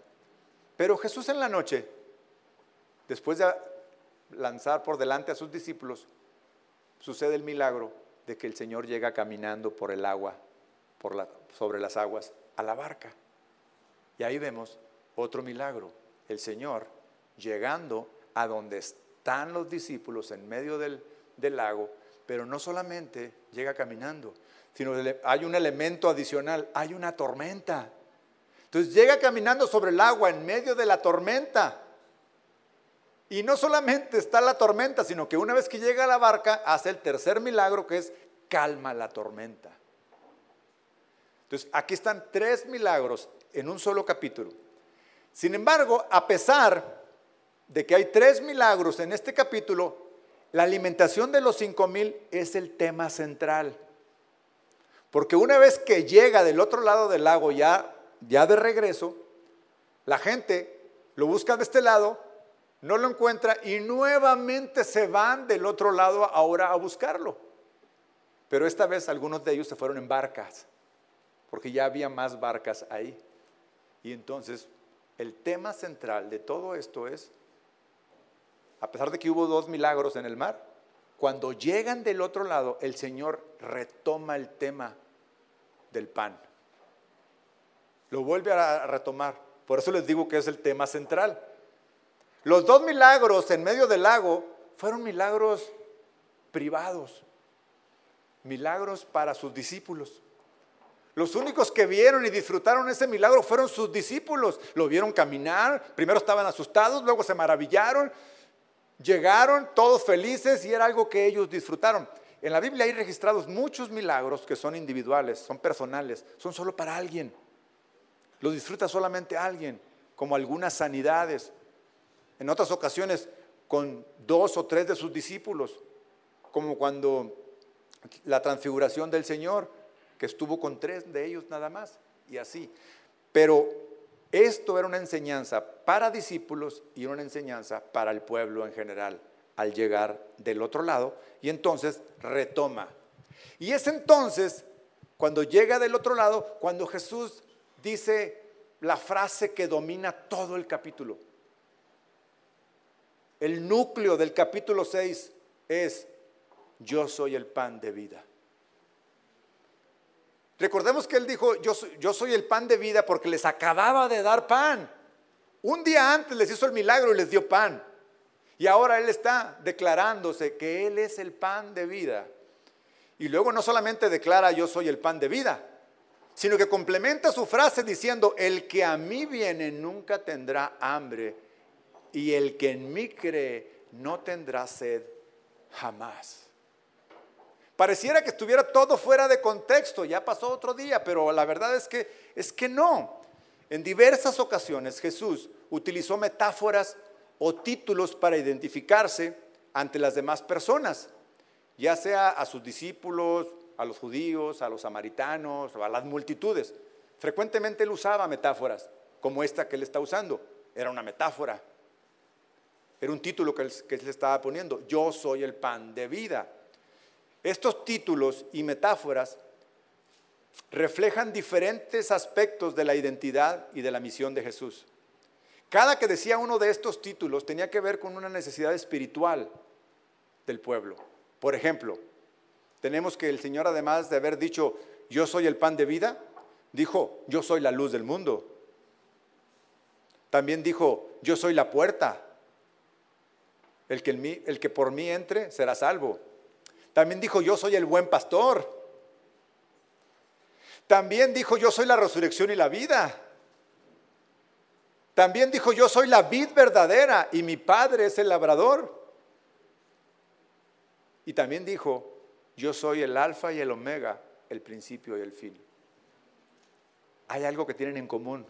Pero Jesús en la noche, después de lanzar por delante a sus discípulos, sucede el milagro de que el Señor llega caminando por el agua, sobre las aguas, a la barca. Y ahí vemos otro milagro, el Señor llegando a donde están los discípulos en medio del lago, pero no solamente llega caminando, sino hay un elemento adicional, hay una tormenta. Entonces llega caminando sobre el agua en medio de la tormenta. Y no solamente está la tormenta, sino que una vez que llega a la barca, hace el tercer milagro, que es calma la tormenta. Entonces aquí están 3 milagros en un solo capítulo. Sin embargo, a pesar de que hay 3 milagros en este capítulo, la alimentación de los 5,000 es el tema central. Porque una vez que llega del otro lado del lago, ya de regreso, la gente lo busca de este lado, no lo encuentra y nuevamente se van del otro lado ahora a buscarlo. Pero esta vez algunos de ellos se fueron en barcas, porque ya había más barcas ahí. Y entonces el tema central de todo esto es, a pesar de que hubo 2 milagros en el mar, cuando llegan del otro lado, el Señor retoma el tema del pan. Lo vuelve a retomar. Por eso les digo que es el tema central. Los 2 milagros en medio del lago fueron milagros privados, milagros para sus discípulos. Los únicos que vieron y disfrutaron ese milagro fueron sus discípulos. Lo vieron caminar, primero estaban asustados, luego se maravillaron, llegaron todos felices y era algo que ellos disfrutaron. En la Biblia hay registrados muchos milagros que son individuales, son personales, son solo para alguien. Lo disfruta solamente alguien, como algunas sanidades. En otras ocasiones con 2 o 3 de sus discípulos, como cuando la transfiguración del Señor, que estuvo con 3 de ellos nada más, y así. Pero esto era una enseñanza para discípulos y una enseñanza para el pueblo en general, al llegar del otro lado, y entonces retoma. Y es entonces, cuando llega del otro lado, cuando Jesús dice la frase que domina todo el capítulo. El núcleo del capítulo 6 es: yo soy el pan de vida. Recordemos que él dijo, yo soy el pan de vida, porque les acababa de dar pan. Un día antes les hizo el milagro y les dio pan. Y ahora él está declarándose que él es el pan de vida. Y luego no solamente declara yo soy el pan de vida, sino que complementa su frase diciendo, el que a mí viene nunca tendrá hambre, y el que en mí cree no tendrá sed jamás. Pareciera que estuviera todo fuera de contexto, ya pasó otro día, pero la verdad es que no. En diversas ocasiones Jesús utilizó metáforas o títulos para identificarse ante las demás personas, ya sea a sus discípulos, a los judíos, a los samaritanos o a las multitudes. Frecuentemente él usaba metáforas como esta que él está usando. Era una metáfora. Era un título que él le estaba poniendo. Yo soy el pan de vida. Estos títulos y metáforas reflejan diferentes aspectos de la identidad y de la misión de Jesús. Cada que decía uno de estos títulos tenía que ver con una necesidad espiritual del pueblo. Por ejemplo, tenemos que el Señor, además de haber dicho, yo soy el pan de vida, dijo, yo soy la luz del mundo. También dijo, yo soy la puerta. El que por mí entre será salvo. También dijo, yo soy el buen pastor. También dijo, yo soy la resurrección y la vida. También dijo, yo soy la vid verdadera y mi Padre es el labrador. Y también dijo, yo soy el alfa y el omega, el principio y el fin. Hay algo que tienen en común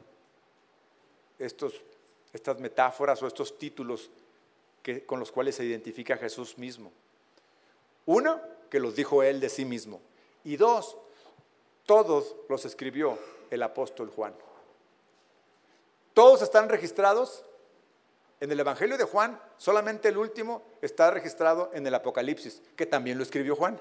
estas metáforas o estos títulos con los cuales se identifica Jesús mismo. Uno, que los dijo él de sí mismo. Y dos, todos los escribió el apóstol Juan. Todos están registrados en el Evangelio de Juan. Solamente el último está registrado en el Apocalipsis, que también lo escribió Juan.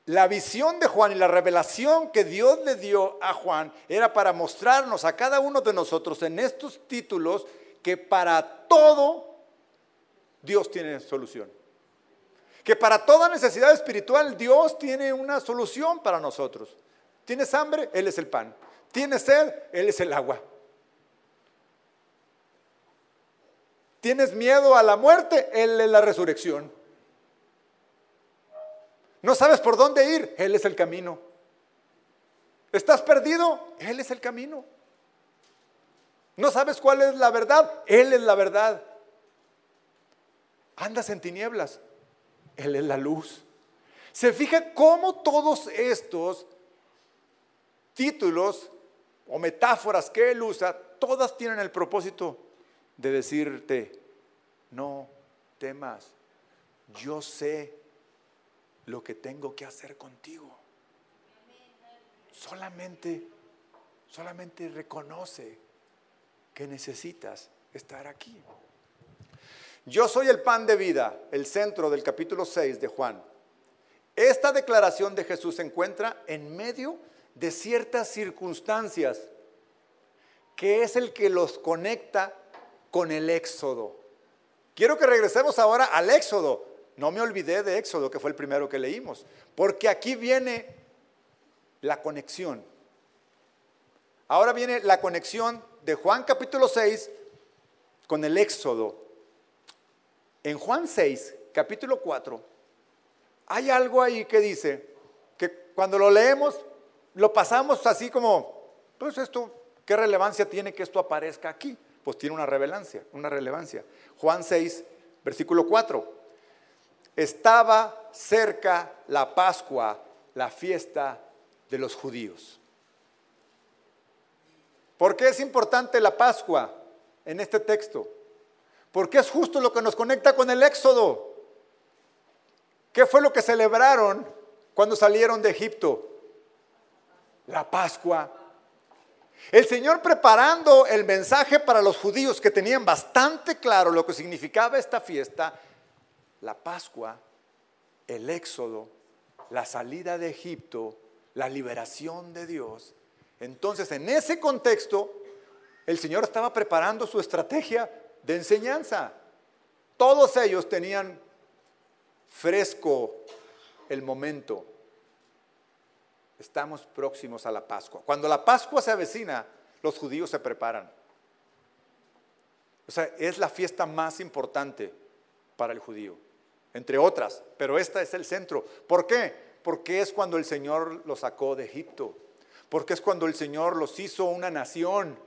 La visión de Juan y la revelación que Dios le dio a Juan era para mostrarnos a cada uno de nosotros en estos títulos que para todo Dios tiene solución. Que para toda necesidad espiritual Dios tiene una solución para nosotros. ¿Tienes hambre? Él es el pan. ¿Tienes sed? Él es el agua. ¿Tienes miedo a la muerte? Él es la resurrección. ¿No sabes por dónde ir? Él es el camino. ¿Estás perdido? Él es el camino. ¿No sabes cuál es la verdad? Él es la verdad. ¿Andas en tinieblas? Él es la luz. ¿Se fija cómo todos estos títulos o metáforas que él usa, todas tienen el propósito de decirte, no temas, yo sé lo que tengo que hacer contigo. Solamente reconoce que necesitas estar aquí. Yo soy el pan de vida, el centro del capítulo 6 de Juan. Esta declaración de Jesús se encuentra en medio de ciertas circunstancias, que es el que los conecta con el Éxodo. Quiero que regresemos ahora al Éxodo. No me olvidé de Éxodo, que fue el primero que leímos, porque aquí viene la conexión. Ahora viene la conexión de Juan capítulo 6 con el Éxodo. En Juan 6, capítulo 4, hay algo ahí que dice que cuando lo leemos, lo pasamos así como, pues esto, ¿qué relevancia tiene que esto aparezca aquí? Pues tiene una relevancia. Juan 6, versículo 4. Estaba cerca la Pascua, la fiesta de los judíos. ¿Por qué es importante la Pascua en este texto? Porque es justo lo que nos conecta con el Éxodo. ¿Qué fue lo que celebraron cuando salieron de Egipto? La Pascua. El Señor preparando el mensaje para los judíos que tenían bastante claro lo que significaba esta fiesta, la Pascua, el Éxodo, la salida de Egipto, la liberación de Dios. Entonces, en ese contexto, el Señor estaba preparando su estrategia de enseñanza. Todos ellos tenían fresco el momento. Estamos próximos a la Pascua. Cuando la Pascua se avecina, los judíos se preparan. O sea, es la fiesta más importante para el judío, entre otras, pero esta es el centro. ¿Por qué? Porque es cuando el Señor los sacó de Egipto, porque es cuando el Señor los hizo una nación,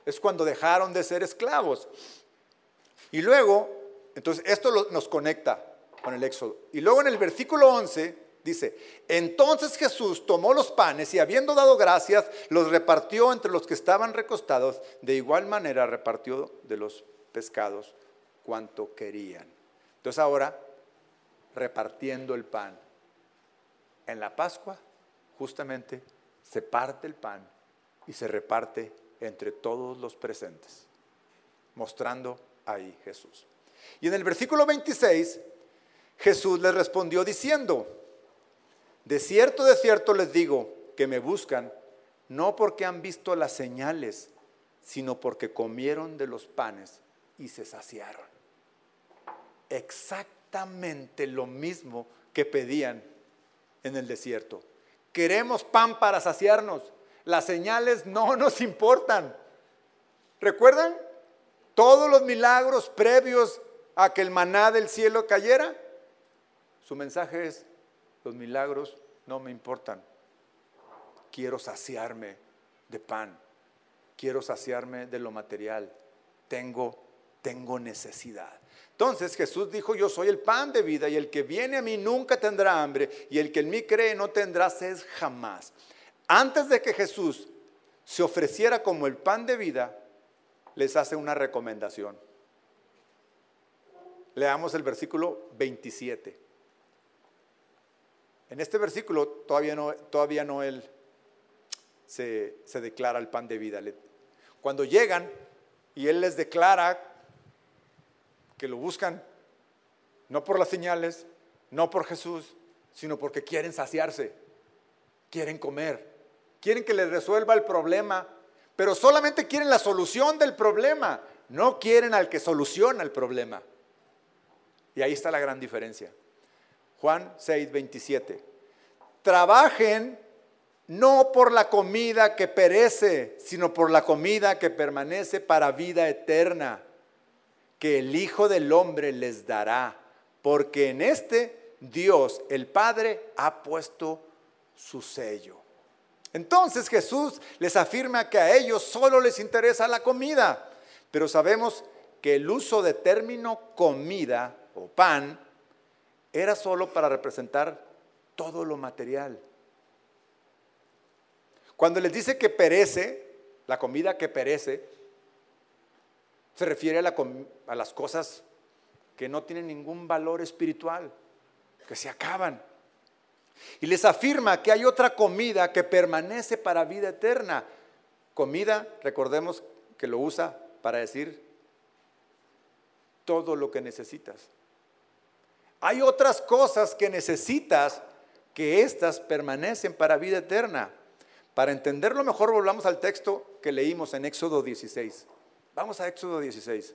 es cuando dejaron de ser esclavos. Y luego, entonces esto nos conecta con el Éxodo. Y luego en el versículo 11 Dice, entonces Jesús tomó los panes y habiendo dado gracias, los repartió entre los que estaban recostados. De igual manera repartió de los pescados cuanto querían. Entonces ahora, repartiendo el pan. En la Pascua, justamente, se parte el pan y se reparte entre todos los presentes, mostrando ahí Jesús. Y en el versículo 26, Jesús les respondió diciendo, de cierto les digo que me buscan, no porque han visto las señales, sino porque comieron de los panes y se saciaron. Exactamente lo mismo que pedían en el desierto. Queremos pan para saciarnos. Las señales no nos importan. ¿Recuerdan todos los milagros previos a que el maná del cielo cayera? Su mensaje es, los milagros no me importan. Quiero saciarme de pan. Quiero saciarme de lo material. Tengo necesidad. Entonces Jesús dijo, yo soy el pan de vida y el que viene a mí nunca tendrá hambre y el que en mí cree no tendrá sed jamás. Antes de que Jesús se ofreciera como el pan de vida, les hace una recomendación. Leamos el versículo 27. En este versículo todavía no él se declara el pan de vida. Cuando llegan y él les declara que lo buscan no por las señales, no por Jesús, sino porque quieren saciarse, quieren comer, quieren que les resuelva el problema, pero solamente quieren la solución del problema, no quieren al que soluciona el problema. Y ahí está la gran diferencia. Juan 6:27. Trabajen no por la comida que perece, sino por la comida que permanece para vida eterna, que el Hijo del Hombre les dará, porque en este Dios, el Padre, ha puesto su sello. Entonces Jesús les afirma que a ellos solo les interesa la comida, pero sabemos que el uso de término comida o pan era solo para representar todo lo material. Cuando les dice que perece, la comida que perece, se refiere a las cosas que no tienen ningún valor espiritual, que se acaban. Y les afirma que hay otra comida que permanece para vida eterna. Comida, recordemos que lo usa para decir todo lo que necesitas. Hay otras cosas que necesitas que éstas permanecen para vida eterna. Para entenderlo mejor, volvamos al texto que leímos en Éxodo 16. Vamos a Éxodo 16,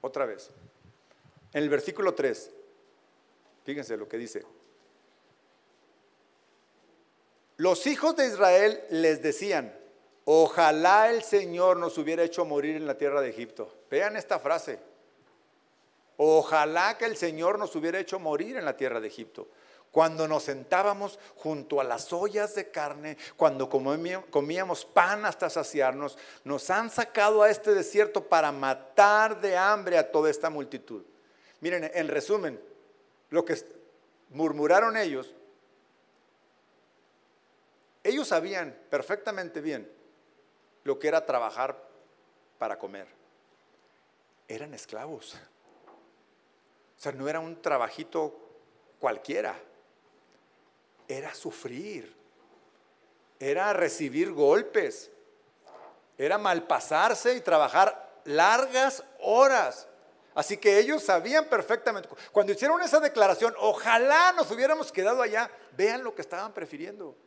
otra vez. En el versículo 3, fíjense lo que dice. Los hijos de Israel les decían, ojalá el Señor nos hubiera hecho morir en la tierra de Egipto. Vean esta frase. Ojalá que el Señor nos hubiera hecho morir en la tierra de Egipto. Cuando nos sentábamos junto a las ollas de carne, cuando comíamos pan hasta saciarnos, nos han sacado a este desierto para matar de hambre a toda esta multitud. Miren, en resumen, lo que murmuraron ellos sabían perfectamente bien lo que era trabajar para comer. Eran esclavos. O sea, no era un trabajito cualquiera. Era sufrir, era recibir golpes, era malpasarse y trabajar largas horas. Así que ellos sabían perfectamente. Cuando hicieron esa declaración, ojalá nos hubiéramos quedado allá, vean lo que estaban prefiriendo.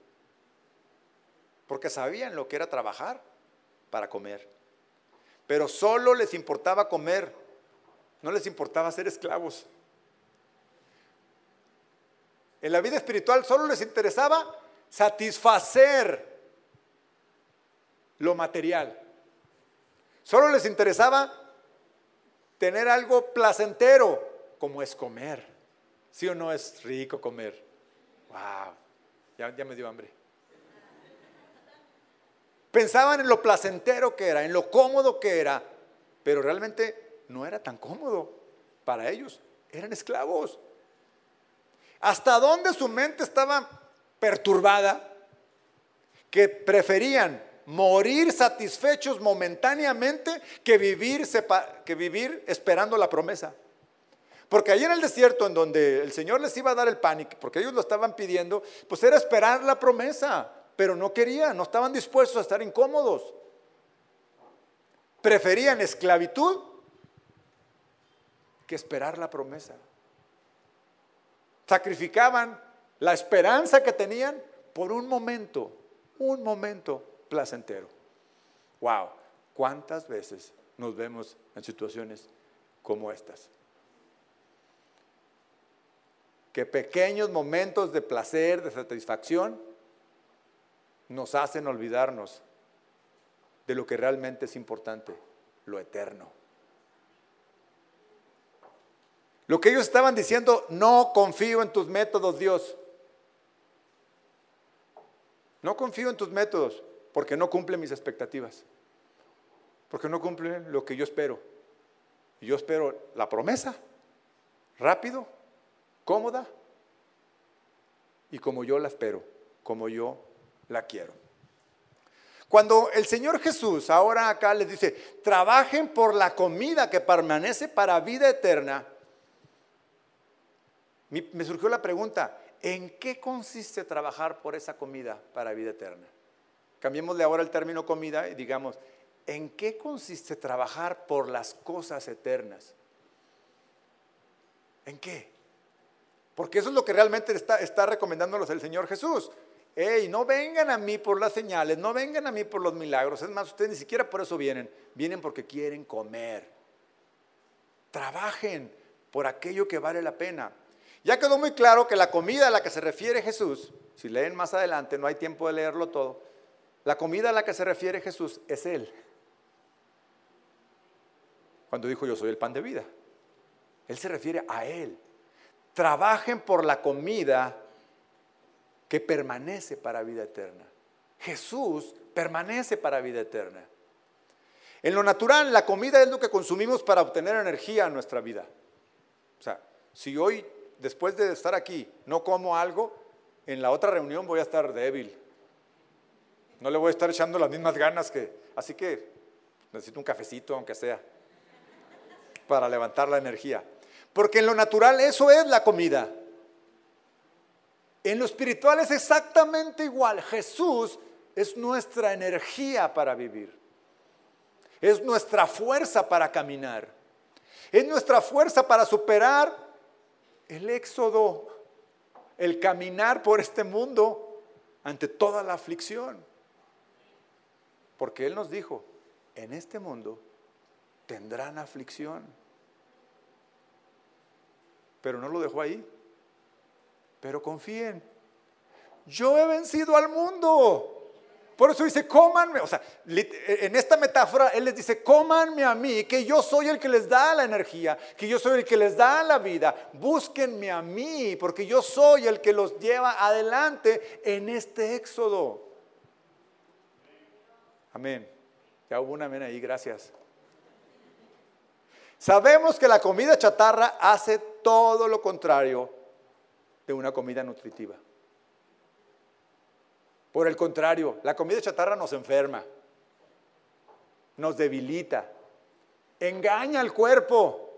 Porque sabían lo que era trabajar para comer. Pero solo les importaba comer, no les importaba ser esclavos. En la vida espiritual solo les interesaba satisfacer lo material. Solo les interesaba tener algo placentero, como es comer. ¿Sí o no es rico comer? ¡Wow! Ya me dio hambre. Pensaban en lo placentero que era, en lo cómodo que era, pero realmente no era tan cómodo para ellos. Eran esclavos. ¿Hasta dónde su mente estaba perturbada? Que preferían morir satisfechos momentáneamente que vivir esperando la promesa. Porque ahí en el desierto, en donde el Señor les iba a dar el pan, porque ellos lo estaban pidiendo, pues era esperar la promesa, pero no querían, no estaban dispuestos a estar incómodos. Preferían esclavitud que esperar la promesa. Sacrificaban la esperanza que tenían por un momento placentero. Wow, ¿cuántas veces nos vemos en situaciones como estas? Que pequeños momentos de placer, de satisfacción, nos hacen olvidarnos de lo que realmente es importante, lo eterno. Lo que ellos estaban diciendo: no confío en tus métodos, Dios. No confío en tus métodos porque no cumplen mis expectativas, porque no cumplen lo que yo espero. Y yo espero la promesa, rápido, cómoda y como yo la espero, como yo la quiero. Cuando el Señor Jesús ahora acá les dice: trabajen por la comida que permanece para vida eterna, me surgió la pregunta: ¿en qué consiste trabajar por esa comida para vida eterna? Cambiémosle ahora el término comida y digamos: ¿en qué consiste trabajar por las cosas eternas? ¿En qué? Porque eso es lo que realmente está recomendándonos el Señor Jesús. Hey, no vengan a mí por las señales, no vengan a mí por los milagros. Es más, ustedes ni siquiera por eso vienen. Vienen porque quieren comer. Trabajen por aquello que vale la pena. Ya quedó muy claro que la comida a la que se refiere Jesús, si leen más adelante, no hay tiempo de leerlo todo, la comida a la que se refiere Jesús es Él. Cuando dijo: yo soy el pan de vida, Él se refiere a Él. Trabajen por la comida que permanece para vida eterna. Jesús permanece para vida eterna. En lo natural, la comida es lo que consumimos para obtener energía en nuestra vida. O sea, si hoy, después de estar aquí, no como algo, en la otra reunión voy a estar débil. No le voy a estar echando las mismas ganas así que necesito un cafecito, aunque sea, para levantar la energía. Porque en lo natural eso es la comida. En lo espiritual es exactamente igual. Jesús es nuestra energía para vivir. Es nuestra fuerza para caminar. Es nuestra fuerza para superar el éxodo, el caminar por este mundo ante toda la aflicción. Porque Él nos dijo: en este mundo tendrán aflicción. Pero no lo dejó ahí. Pero confíen, yo he vencido al mundo. Por eso dice: cómanme. O sea, en esta metáfora Él les dice: cómanme a mí, que yo soy el que les da la energía, que yo soy el que les da la vida. Búsquenme a mí, porque yo soy el que los lleva adelante en este éxodo. Amén. Ya hubo un amén ahí, gracias. Sabemos que la comida chatarra hace todo lo contrario de una comida nutritiva. Por el contrario, la comida chatarra nos enferma, nos debilita, engaña al cuerpo.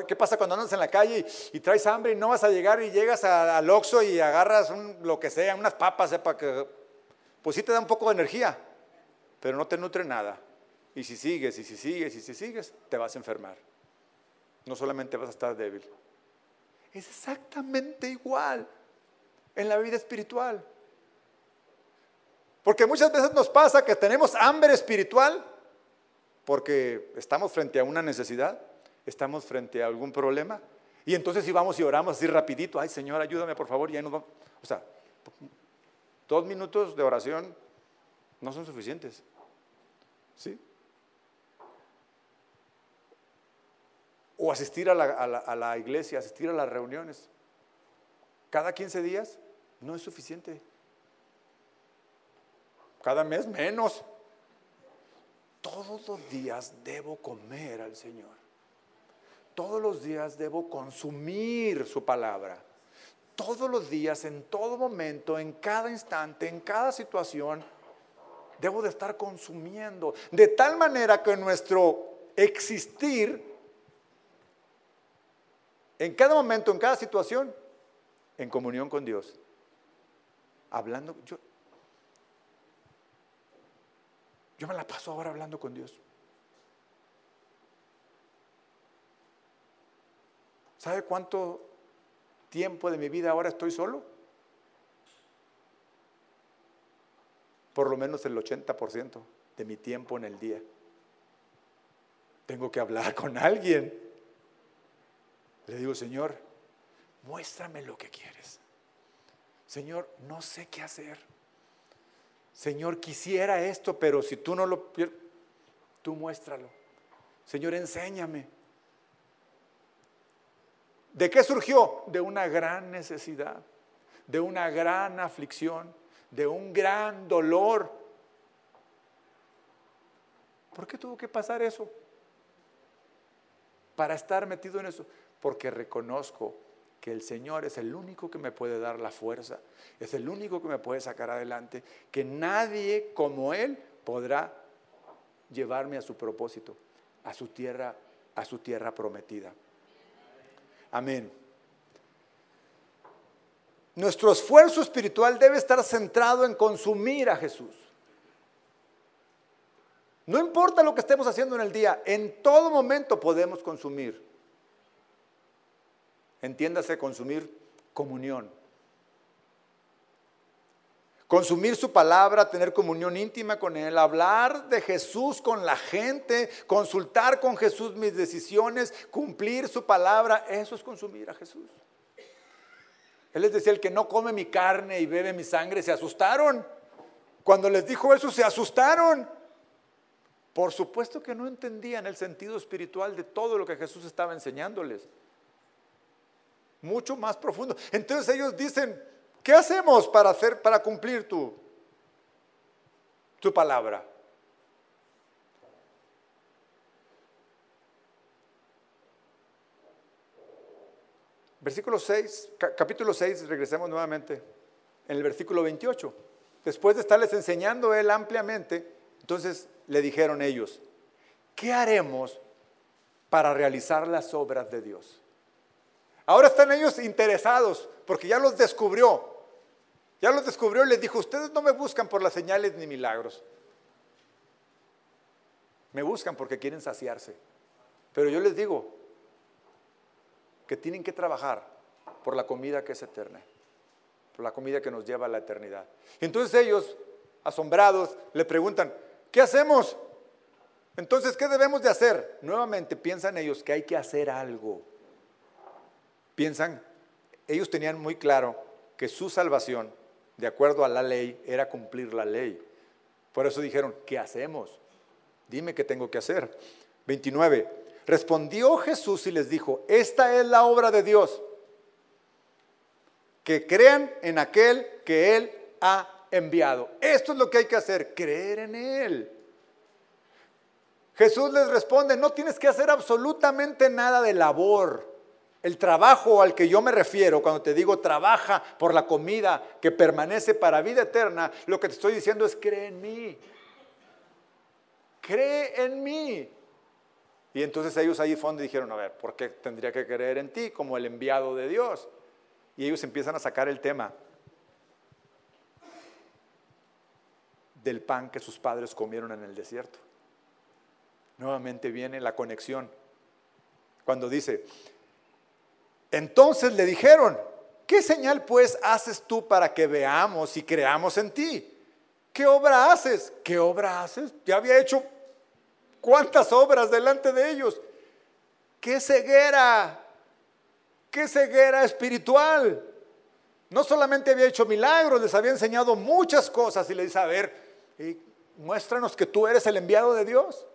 ¿Qué pasa cuando andas en la calle y traes hambre y no vas a llegar y llegas al Oxxo y agarras lo que sea, unas papas, para que, pues sí te da un poco de energía, pero no te nutre nada. Y si sigues, te vas a enfermar. No solamente vas a estar débil. Es exactamente igual en la vida espiritual. Porque muchas veces nos pasa que tenemos hambre espiritual porque estamos frente a una necesidad, estamos frente a algún problema, y entonces si vamos y oramos así rapidito: ay, Señor, ayúdame por favor, y ahí nos vamos. O sea, 2 minutos de oración no son suficientes. ¿Sí? O asistir a la iglesia, asistir a las reuniones cada 15 días no es suficiente. Cada mes menos. Todos los días debo comer al Señor. todos los días debo consumir su palabra. Todos los días, en todo momento, en cada instante, en cada situación, debo de estar consumiendo. De tal manera que nuestro existir, en cada momento, en cada situación, en comunión con Dios. Hablando, yo me la paso ahora hablando con Dios. ¿Sabe cuánto tiempo de mi vida ahora estoy solo? Por lo menos el 80% de mi tiempo en el día. Tengo que hablar con alguien. Le digo, Señor, muéstrame lo que quieres. Señor, no sé qué hacer. Señor, quisiera esto, pero si tú no lo, tú muéstralo. Señor, enséñame. ¿De qué surgió? De una gran necesidad, de una gran aflicción, de un gran dolor. ¿Por qué tuvo que pasar eso? Para estar metido en eso. Porque reconozco que el Señor es el único que me puede dar la fuerza, es el único que me puede sacar adelante, que nadie como Él podrá llevarme a su propósito, a su tierra prometida. Amén. Nuestro esfuerzo espiritual debe estar centrado en consumir a Jesús. No importa lo que estemos haciendo en el día, en todo momento podemos consumir. Entiéndase, consumir comunión. Consumir su palabra, tener comunión íntima con Él, hablar de Jesús con la gente, consultar con Jesús mis decisiones, cumplir su palabra, eso es consumir a Jesús. Él les decía, el que no come mi carne y bebe mi sangre, se asustaron. Cuando les dijo eso, se asustaron. Por supuesto que no entendían el sentido espiritual de todo lo que Jesús estaba enseñándoles. Mucho más profundo. Entonces ellos dicen, ¿qué hacemos para cumplir tu palabra? Versículo 6, capítulo 6, regresemos nuevamente, en el versículo 28. Después de estarles enseñando Él ampliamente, entonces le dijeron ellos, ¿qué haremos para realizar las obras de Dios? Ahora están ellos interesados, porque ya los descubrió. Ya los descubrió y les dijo, ustedes no me buscan por las señales ni milagros. Me buscan porque quieren saciarse. Pero yo les digo que tienen que trabajar por la comida que es eterna, por la comida que nos lleva a la eternidad. Y entonces ellos, asombrados, le preguntan, ¿qué hacemos? Entonces, ¿qué debemos de hacer? Nuevamente piensan ellos que hay que hacer algo. Piensan, ellos tenían muy claro que su salvación, de acuerdo a la ley, era cumplir la ley. Por eso dijeron, ¿qué hacemos? Dime qué tengo que hacer. 29. Respondió Jesús y les dijo, esta es la obra de Dios, que crean en aquel que Él ha enviado. Esto es lo que hay que hacer, creer en Él. Jesús les responde, no tienes que hacer absolutamente nada de labor. El trabajo al que yo me refiero, cuando te digo trabaja por la comida que permanece para vida eterna, lo que te estoy diciendo es cree en mí. Cree en mí. Y entonces ellos ahí fondo dijeron, a ver, ¿por qué tendría que creer en ti como el enviado de Dios? Y ellos empiezan a sacar el tema del pan que sus padres comieron en el desierto. Nuevamente viene la conexión. Cuando dice, entonces le dijeron, ¿qué señal pues haces tú para que veamos y creamos en ti? ¿Qué obra haces? ¿Qué obra haces? Ya había hecho ¿cuántas obras delante de ellos? ¡Qué ceguera! ¡Qué ceguera espiritual! No solamente había hecho milagros, les había enseñado muchas cosas y les dice, a ver, muéstranos que tú eres el enviado de Dios.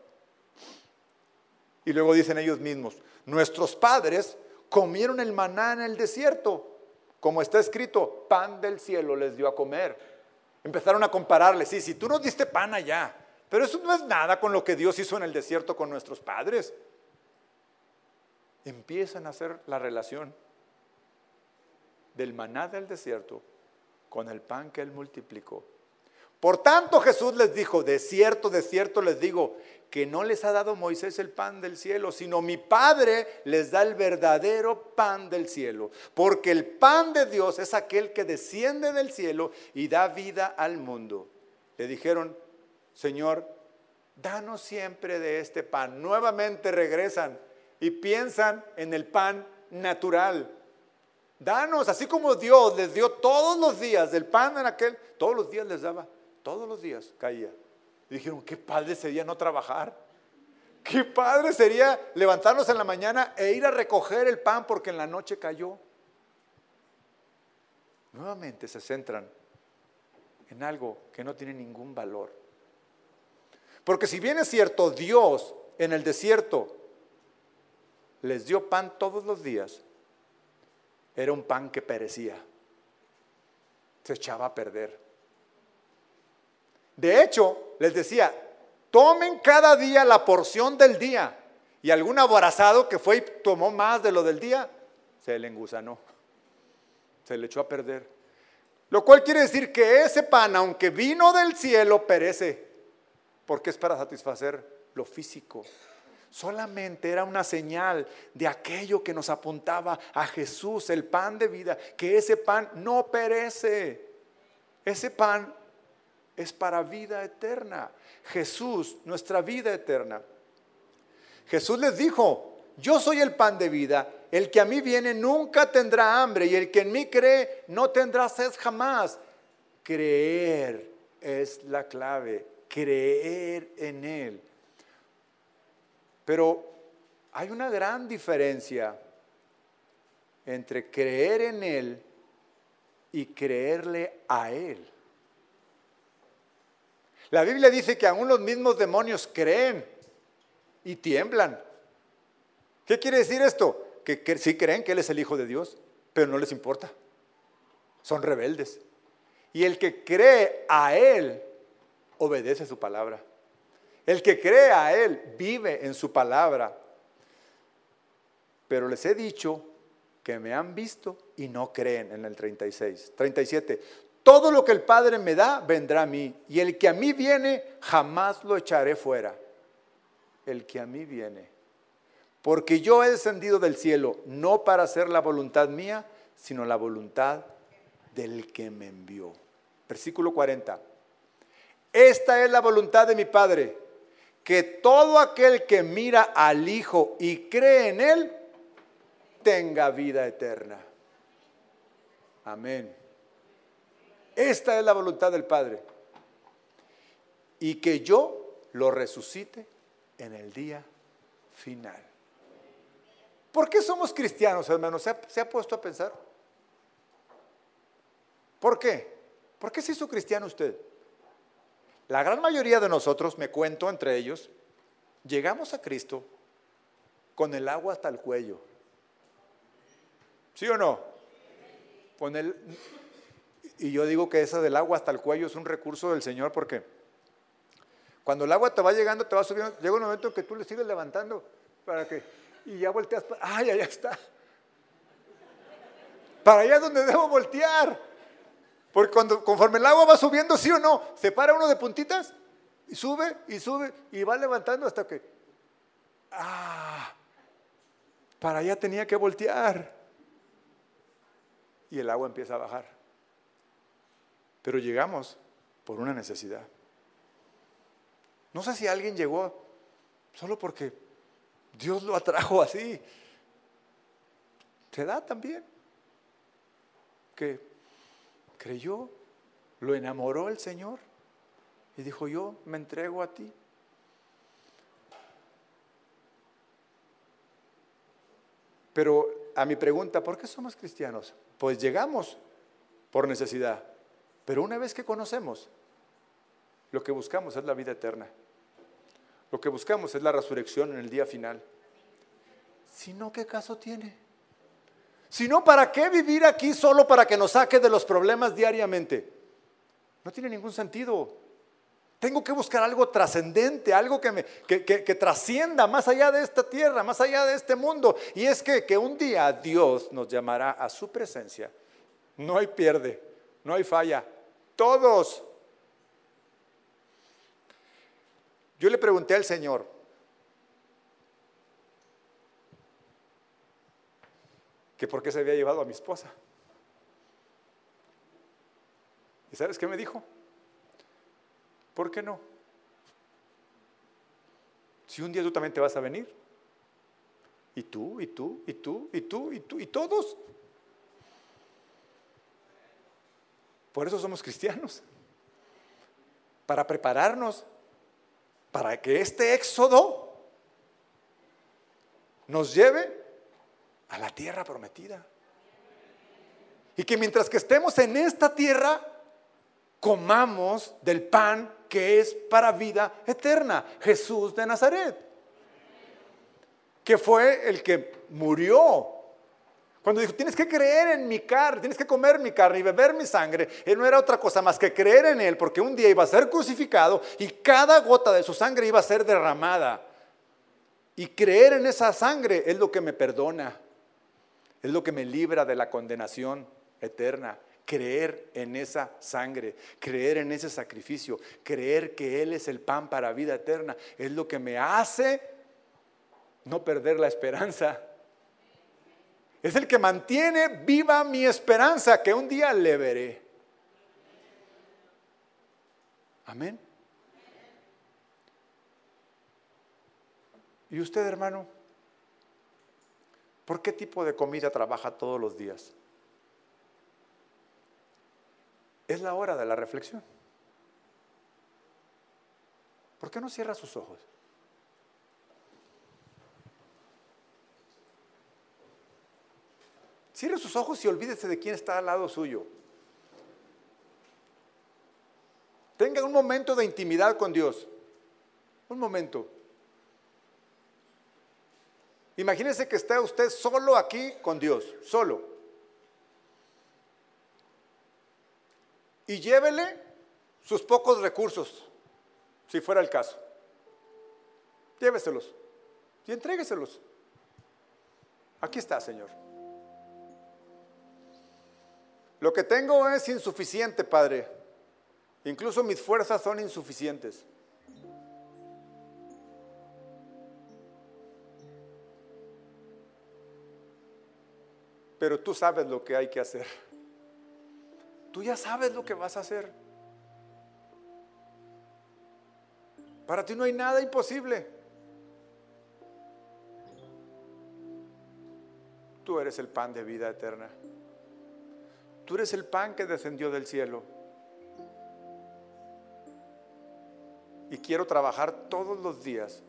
Y luego dicen ellos mismos, nuestros padres comieron el maná en el desierto, como está escrito, pan del cielo les dio a comer. Empezaron a compararle, sí, si tú nos diste pan allá, pero eso no es nada con lo que Dios hizo en el desierto con nuestros padres. empiezan a hacer la relación del maná del desierto con el pan que Él multiplicó. Por tanto, Jesús les dijo: de cierto les digo, que no les ha dado Moisés el pan del cielo, sino mi Padre les da el verdadero pan del cielo. Porque el pan de Dios es aquel que desciende del cielo y da vida al mundo. Le dijeron: Señor, danos siempre de este pan. Nuevamente regresan y piensan en el pan natural. Danos, así como Dios les dio todos los días del pan en aquel, todos los días les daba, todos los días caía. Y dijeron: qué padre sería no trabajar, qué padre sería levantarnos en la mañana e ir a recoger el pan porque en la noche cayó. Nuevamente se centran en algo que no tiene ningún valor. Porque si bien es cierto, Dios en el desierto les dio pan todos los días, era un pan que perecía, se echaba a perder. De hecho, les decía: tomen cada día la porción del día. Y algún aborazado que fue y tomó más de lo del día, se le engusanó, se le echó a perder. Lo cual quiere decir que ese pan, aunque vino del cielo, perece, porque es para satisfacer lo físico. Solamente era una señal de aquello que nos apuntaba a Jesús, el pan de vida, que ese pan no perece. Ese pan es para vida eterna. Jesús, nuestra vida eterna. Jesús les dijo: yo soy el pan de vida, el que a mí viene nunca tendrá hambre, y el que en mí cree no tendrá sed jamás. Creer es la clave, creer en Él. Pero hay una gran diferencia entre creer en Él y creerle a Él. La Biblia dice que aún los mismos demonios creen y tiemblan. ¿Qué quiere decir esto? Que sí creen que Él es el Hijo de Dios, pero no les importa. Son rebeldes. Y el que cree a Él, obedece su palabra. El que cree a Él, vive en su palabra. Pero les he dicho que me han visto y no creen, en el 37. Todo lo que el Padre me da, vendrá a mí. Y el que a mí viene, jamás lo echaré fuera. El que a mí viene. Porque yo he descendido del cielo, no para hacer la voluntad mía, sino la voluntad del que me envió. Versículo 40. Esta es la voluntad de mi Padre, que todo aquel que mira al Hijo y cree en Él, tenga vida eterna. Amén. Esta es la voluntad del Padre, y que yo lo resucite en el día final. ¿Por qué somos cristianos, hermanos? ¿Se ha puesto a pensar? ¿Por qué? ¿Por qué se hizo cristiano usted? La gran mayoría de nosotros, me cuento entre ellos, llegamos a Cristo con el agua hasta el cuello. ¿Sí o no? Y yo digo que esa del agua hasta el cuello es un recurso del Señor, porque cuando el agua te va llegando, te va subiendo, llega un momento en que tú le sigues levantando para que, y ya volteas, ¡ay, allá está! Para allá es donde debo voltear. Porque conforme el agua va subiendo, sí o no, se para uno de puntitas y sube y va levantando hasta que, para allá tenía que voltear. Y el agua empieza a bajar. Pero llegamos por una necesidad. No sé si alguien llegó solo porque Dios lo atrajo así. Se da también. Que creyó, lo enamoró el Señor y dijo: yo me entrego a ti. Pero a mi pregunta, ¿por qué somos cristianos? Pues llegamos por necesidad, pero una vez que conocemos, lo que buscamos es la vida eterna. Lo que buscamos es la resurrección en el día final. Si no, ¿qué caso tiene? Si no, ¿para qué vivir aquí solo para que nos saque de los problemas diariamente? No tiene ningún sentido. Tengo que buscar algo trascendente, algo que trascienda más allá de esta tierra, más allá de este mundo. Y es que un día Dios nos llamará a su presencia. No hay pierde, no hay falla. Todos. Yo le pregunté al Señor, que por qué se había llevado a mi esposa. ¿Y sabes qué me dijo? ¿Por qué no? Si un día tú también te vas a venir. Y tú, y tú, y tú, y tú, y tú, y todos. Por eso somos cristianos. Para prepararnos para que este éxodo nos lleve a la tierra prometida. Y que mientras que estemos en esta tierra, comamos del pan que es para vida eterna, Jesús de Nazaret, que fue el que murió. Cuando dijo, tienes que creer en mi carne, tienes que comer mi carne y beber mi sangre, él no era otra cosa más que creer en él, porque un día iba a ser crucificado y cada gota de su sangre iba a ser derramada. Y creer en esa sangre es lo que me perdona, es lo que me libra de la condenación eterna. Creer en esa sangre, creer en ese sacrificio, creer que Él es el pan para vida eterna, es lo que me hace no perder la esperanza. Es el que mantiene viva mi esperanza, que un día le veré. Amén. ¿Y usted, hermano? ¿Por qué tipo de comida trabaja todos los días? Es la hora de la reflexión. ¿Por qué no cierra sus ojos? Cierre sus ojos y olvídese de quién está al lado suyo. Tenga un momento de intimidad con Dios. Un momento. Imagínese que está usted solo aquí con Dios, solo. Y llévele sus pocos recursos, si fuera el caso. Lléveselos y entrégueselos. Aquí está, Señor. Lo que tengo es insuficiente, Padre. Incluso mis fuerzas son insuficientes. Pero tú sabes lo que hay que hacer. Tú ya sabes lo que vas a hacer. Para ti no hay nada imposible. Tú eres el pan de vida eterna. Tú eres el pan que descendió del cielo. Y quiero trabajar todos los días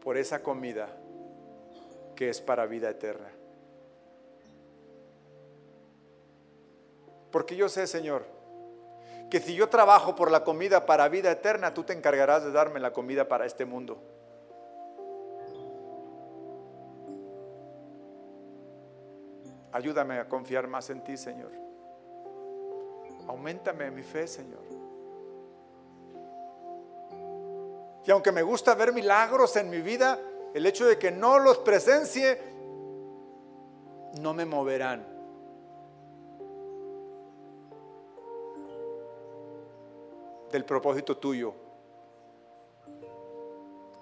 por esa comida que es para vida eterna. Porque yo sé, Señor, que si yo trabajo por la comida para vida eterna, tú te encargarás de darme la comida para este mundo. Ayúdame a confiar más en ti, Señor. Auméntame mi fe, Señor. Y aunque me gusta ver milagros en mi vida, el hecho de que no los presencie no me moverán. Del propósito tuyo,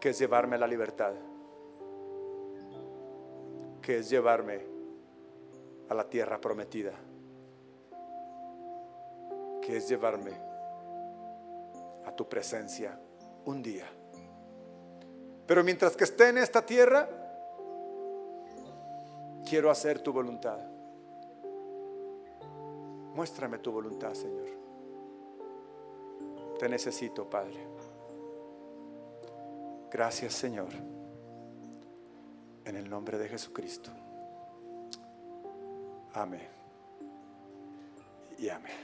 que es llevarme a la libertad, que es llevarme a la tierra prometida, que es llevarme a tu presencia un día. Pero mientras que esté en esta tierra, quiero hacer tu voluntad. Muéstrame tu voluntad, Señor. Te necesito, Padre. Gracias, Señor. En el nombre de Jesucristo. Amén. Y amén.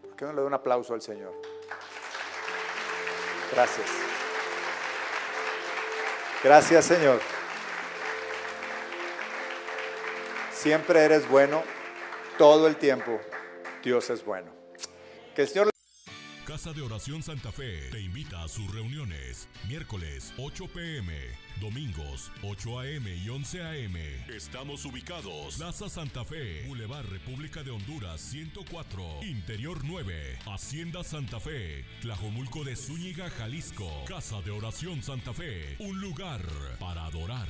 ¿Por qué no le doy un aplauso al Señor? Gracias. Gracias, Señor. Siempre eres bueno, todo el tiempo. Dios es bueno. Que el Señor Casa de Oración Santa Fe te invita a sus reuniones. Miércoles 8 p.m, domingos 8 a.m. y 11 a.m. Estamos ubicados: Plaza Santa Fe, Boulevard República de Honduras 104, Interior 9, Hacienda Santa Fe, Tlajomulco de Zúñiga, Jalisco. Casa de Oración Santa Fe, un lugar para adorar.